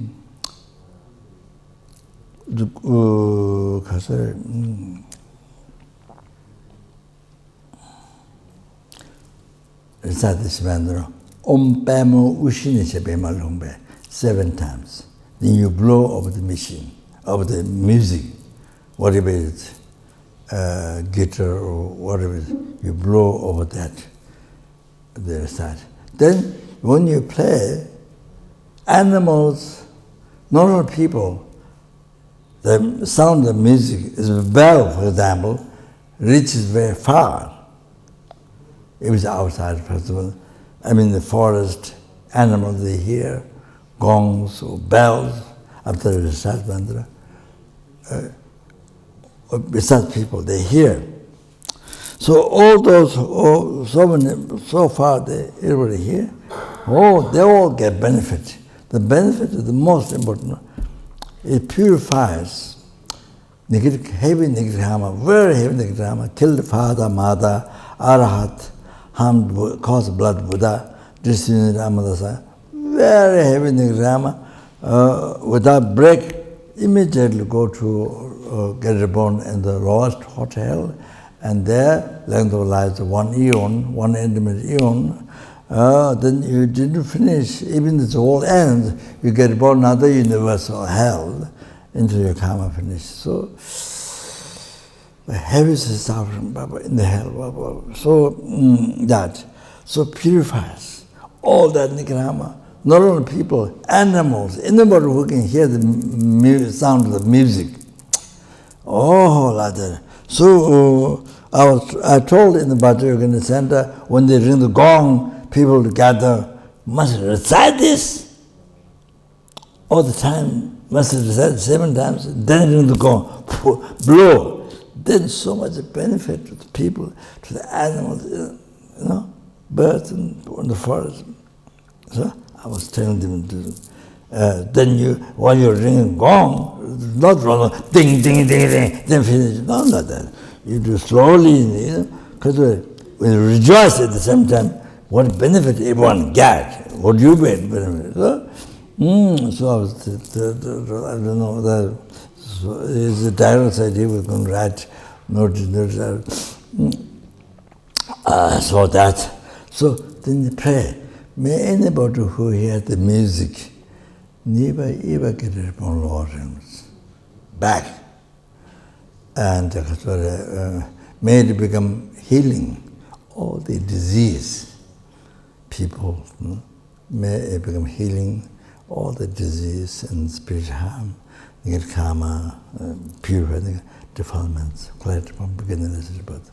recite this mantra, Om Pamo Ushini Sebema Lumbe, 7 times. Then you blow over the machine, over the music, whatever it is, guitar or whatever it is, you blow over that, the recite. Then when you play, animals, normal people, the sound of music is a bell, for example, reaches very far. It was outside festival. I mean, the forest animals, they hear gongs or bells after the recite mantra. Besides people, they hear. So all those, so far everybody hear. Oh, they all get benefit. The benefit is the most important. It purifies negative, heavy negative karma, very heavy negative karma. Killed father, mother, arahat, harmed, caused blood Buddha, disunity Amadasa. Very heavy negative karma. Without break, immediately go to get reborn in the lowest hotel, and there length of life is 1 eon, 1 intimate eon. Then you didn't finish, even this whole ends, you get born another universal hell into your karma finish. So the heaviest suffering in the hell. So that purifies all that karma. Not only people, animals, anybody who can hear the sound of the music. Oh, like that. So I told in the Bodhisattva Center, when they ring the gong, people gather, must recite this all the time, must recite 7 times, then ring the gong, blow. Then so much benefit to the people, to the animals, birds in the forest. So I was telling them to, then while you're ringing gong, not wrong, ding, ding, ding, ding, then finish. Not like that. You do slowly, because when you rejoice at the same time, what benefit everyone get? What do you get benefit? So I was, I don't know, is the direct said he was going to write notice. So that. So then you pray. May anybody who hears the music never ever get it upon Lord back. And may it become healing all the disease. People, may it become healing all the disease and spiritual harm, negative karma, purify defilements, clarity from beginningless birth.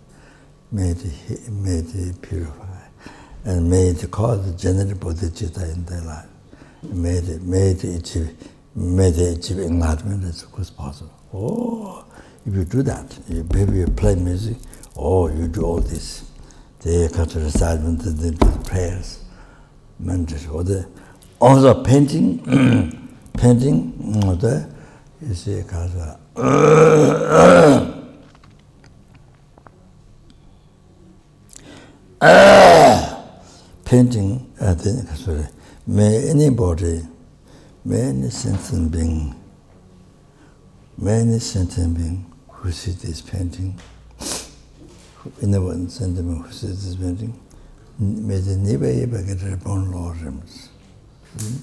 May it purify, and may it cause the generative bodhicitta in their life. May they achieve enlightenment as quick as possible. Oh, if you do that, maybe you play music, you do all this. They come to recite the prayers, mantras. Also painting, you see, painting, may anybody, may any sentient being who sees this painting, anyone sentient being who sees this painting, may they never ever get reborn Lord Rinpoche.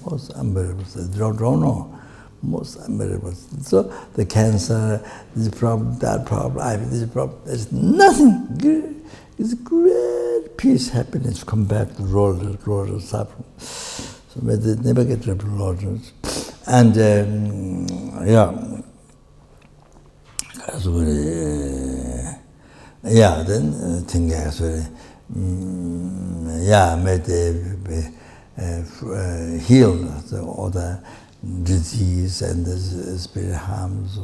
Most unbearable, they don't know. Most unbearable. So the cancer, this problem, that problem, this problem, there's nothing. It's great peace, happiness, come back to the road of suffering. So may they never get reborn Lord Rinpoche. And then think actually, may they be heal all the disease and the spirit harms,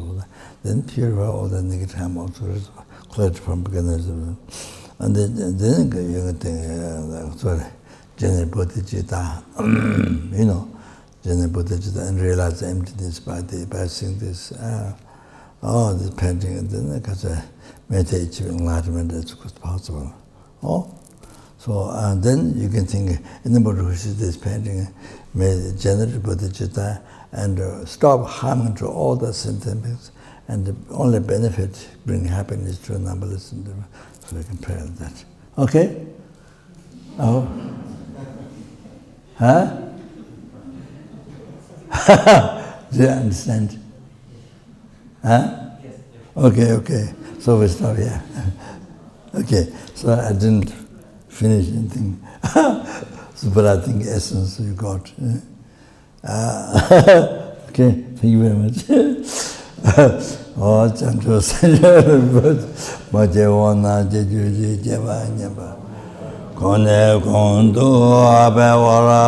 then purify all the negative harm, also cleared from beginners. And then you can think, general bodhicitta, Bodhisattva and realize emptiness by seeing this, this painting, and then because meditate enlightenment as quick as possible. So then you can think, anybody who sees this painting may generate Bodhisattva and stop harming to all the sentient beings, and the only benefit bring happiness to numberless individuals. So we can pray on that. Okay? Oh. Huh? Do you understand? Huh? Yes. Okay. So we stop here. Okay, so I didn't finish anything. So, but I think essence you got. Okay, thank you very much. Chantu Majevana Jeju Jeva Nyaba Kone Kondo Abewara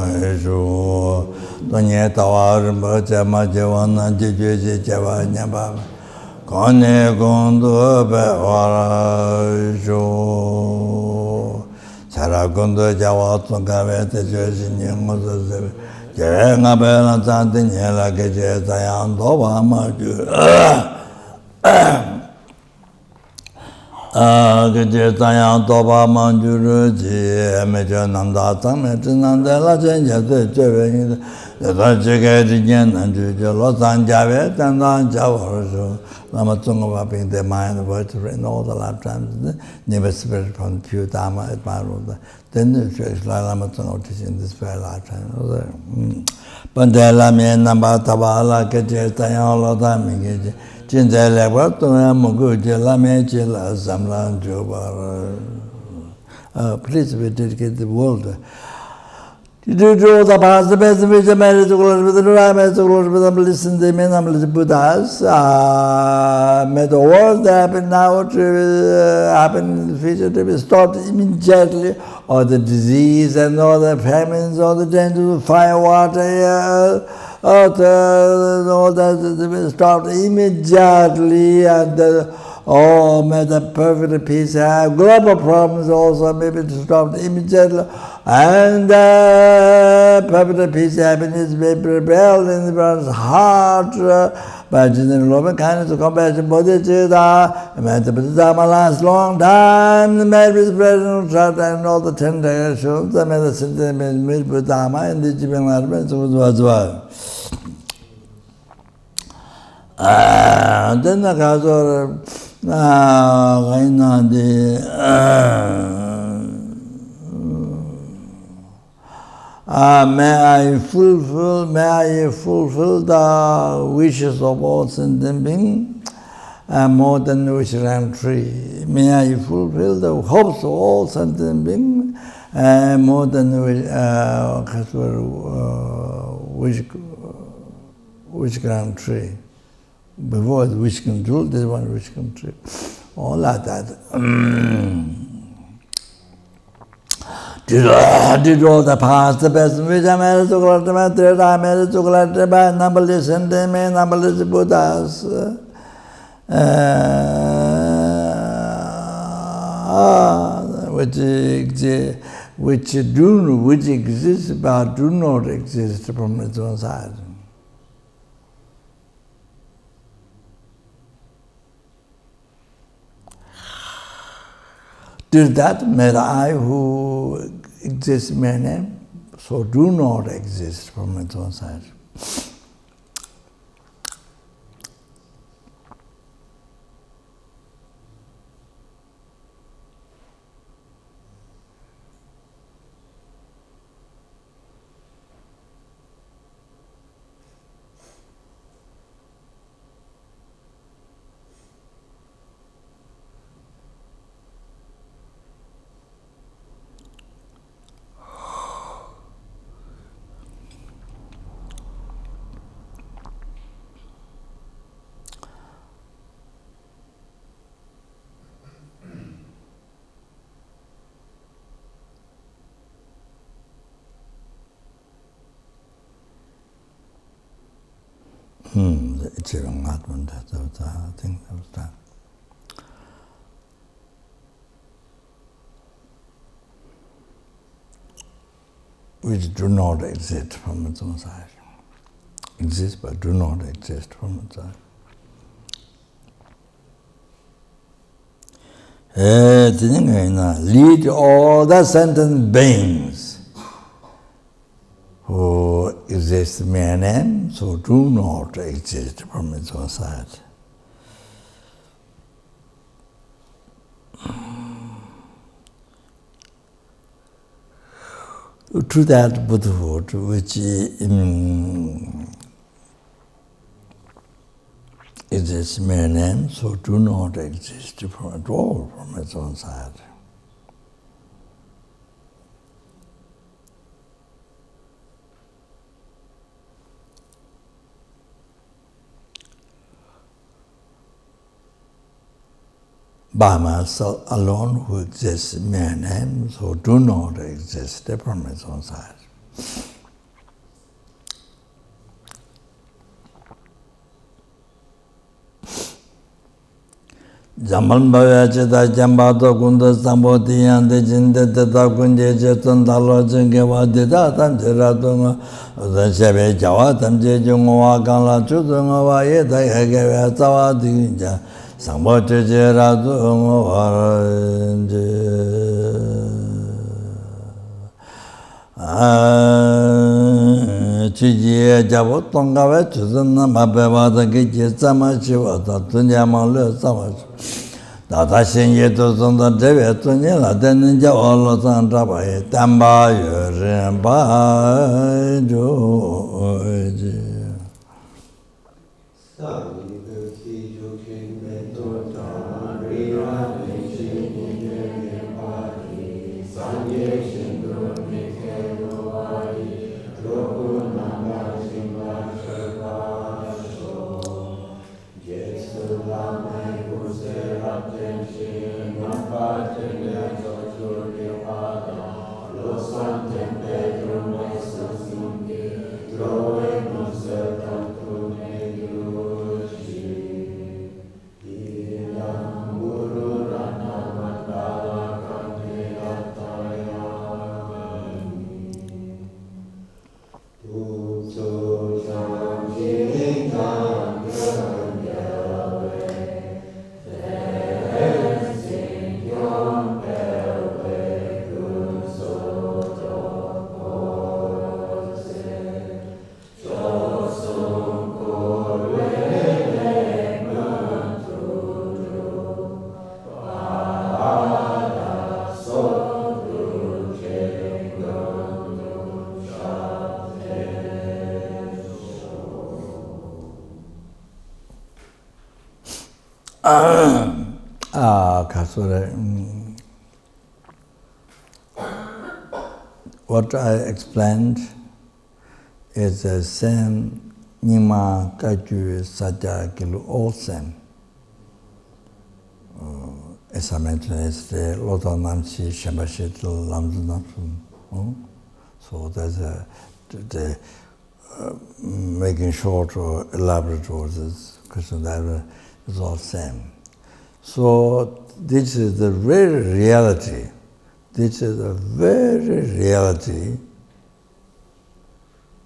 Aishu Donye Tawar Mbacha Majevana Jeju Jeva Nyaba Kone Kondo Abewara Aishu Sarakondo Jawa Tungave Tejoshi Nyingozo Jenga Bela Tanti Nyela Keje Tayan Doba Maju Keje Tayan Doba Maju Ji Mejo Nanda Tame Nanda La Jenja De Jeve Yata Jege Jigen Nanju Lo San Jave Tandan Java Lama Tungava being the mind voice in all the lifetimes, never spirit from pure dharma at my road. Then the church Lama Tunga teaching this very lifetime. Bandela me number Tabala Kajet Tayan Lodami Jinjale Watuna Muguja Lame Chilla Samlan Juba. Please we dedicate the world. You do the past, the best of which I married to glory with the right marriage to glory with them, listen to the men, the Buddhas, may the world that happen now to happen in the future to be stopped immediately, or the disease and all the famines, all the dangers of fire, water, all that to be stopped immediately, and may the perfect peace have global problems also maybe to stop immediately, and perfect peace happiness may prevail in the one's heart by general love and kindness of compassion, Bodhisattva, and may the Bodhisattva last long time, the marriage, present, trust, and all the tender actions, and may the sentient meet Bodhisattva and the Jivan enlightenment as well. Then the Kazor. May I fulfill the wishes of all sentient beings, more than the wish ram tree. May I fulfill the hopes of all sentient beings, more than the wish gram tree. Before the wish control, this one wish control. All like that. Did all the past, the best which I made to collect my thread, I made to collect by numberless and they may numberless Buddhas. Which exist but do not exist from its own side. Did that may I who exists in my name, so do not exist from its own side. It's a enlightenment, I think that was done. which do not exist from its own side. Exist but do not exist from its side. Lead all the sentient beings who exist mere name, so do not exist from its own side. To that Buddhahood which exists mere name, so do not exist at all from its own side. Dharma alone who exists mere name, so do not exist from its own side. Jamal Bhavachita Jambado Gunda Samboti and the Jindeta Kunje Jeton Dalo Jingewa Dida Tanjiratunga, the Shebe Jawatam Jejunga Gala Chudunga Yeta Hegeva Tawa Dinja, Samboti Jeratunga Chiji Javotonga Vechuzana Mabevada Giji Samachiwata Tunyamale Samachi. Dada Shinye to Sunda Devi Tunyala Deninja Olo Sandrabai Tamba Yurimba Joji. What I explained is the same Nima Kaju Satya Kilu, all same. As I mentioned, it's the Loto Namchi Shambashit Lamzu Namsu. So that's the making short or elaborate words, Krishna Deva is all same. So this is the very reality. This is the very reality.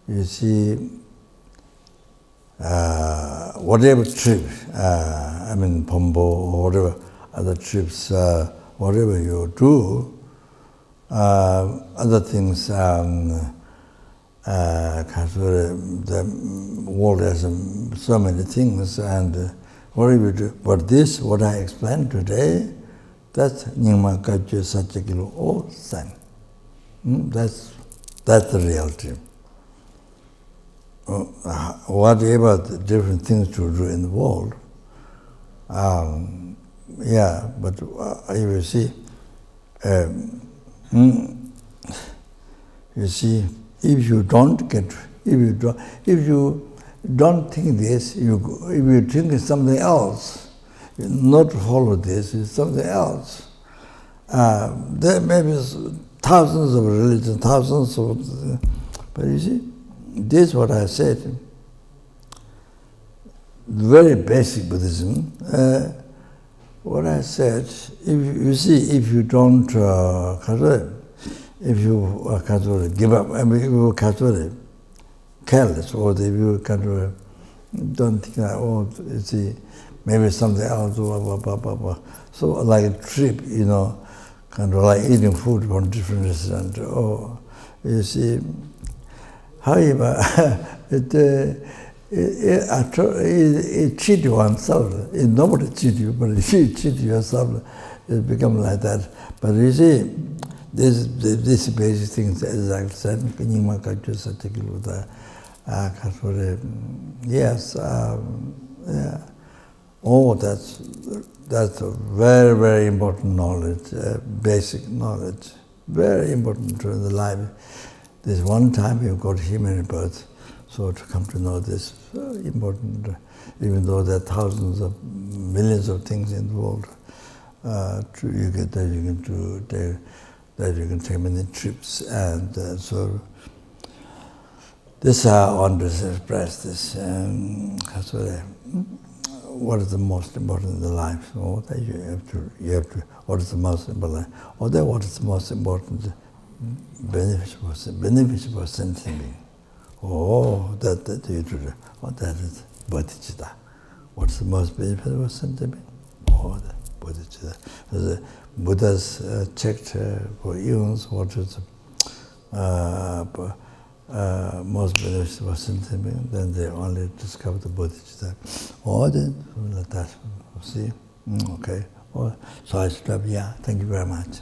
You see, whatever trip, Pombo or whatever other trips, whatever you do, other things, the world has so many things, and whatever you do. But this, what I explained today, that's Nyingma Kajju Satyakilu, all same. That's the reality. Whatever the different things to do in the world, but you see, if you don't think this, if you think something else, not follow this, is something else. There may be thousands of religions, but you see, this is what I said. Very basic Buddhism. What I said, if you don't, if you are kind of give up, I mean, if you are kind of careless, or if you kind of don't think that, oh, you see, maybe something else, blah, blah, blah, blah, blah. So like a trip, you know, kind of like eating food from different restaurants. Oh, you see, however, it cheat oneself. Nobody cheat you, but if you cheat yourself, it becomes like that. But you see, this basic things, as I said, yes, yeah. Oh, that's a very, very important knowledge, basic knowledge, very important to the life. This one time you got human birth, so to come to know this, very important, even though there are thousands of millions of things in the world, you get that you can do, that you can take many trips, and so this is how I want to express this. What is the most important in the life? Oh, that you have to. What is the most important? Or that what is the most important? Beneficial for sentient being. Oh, that you do. Oh, that is Bodhisattva. What's the most beneficial for sentient being? Oh, that Bodhisattva. The Buddhas checked for eons what is most beneficial for sentient being. Then they only discovered the Bodhisattva. Oh, then like that. See, okay. Oh, so I stop. Yeah. Thank you very much.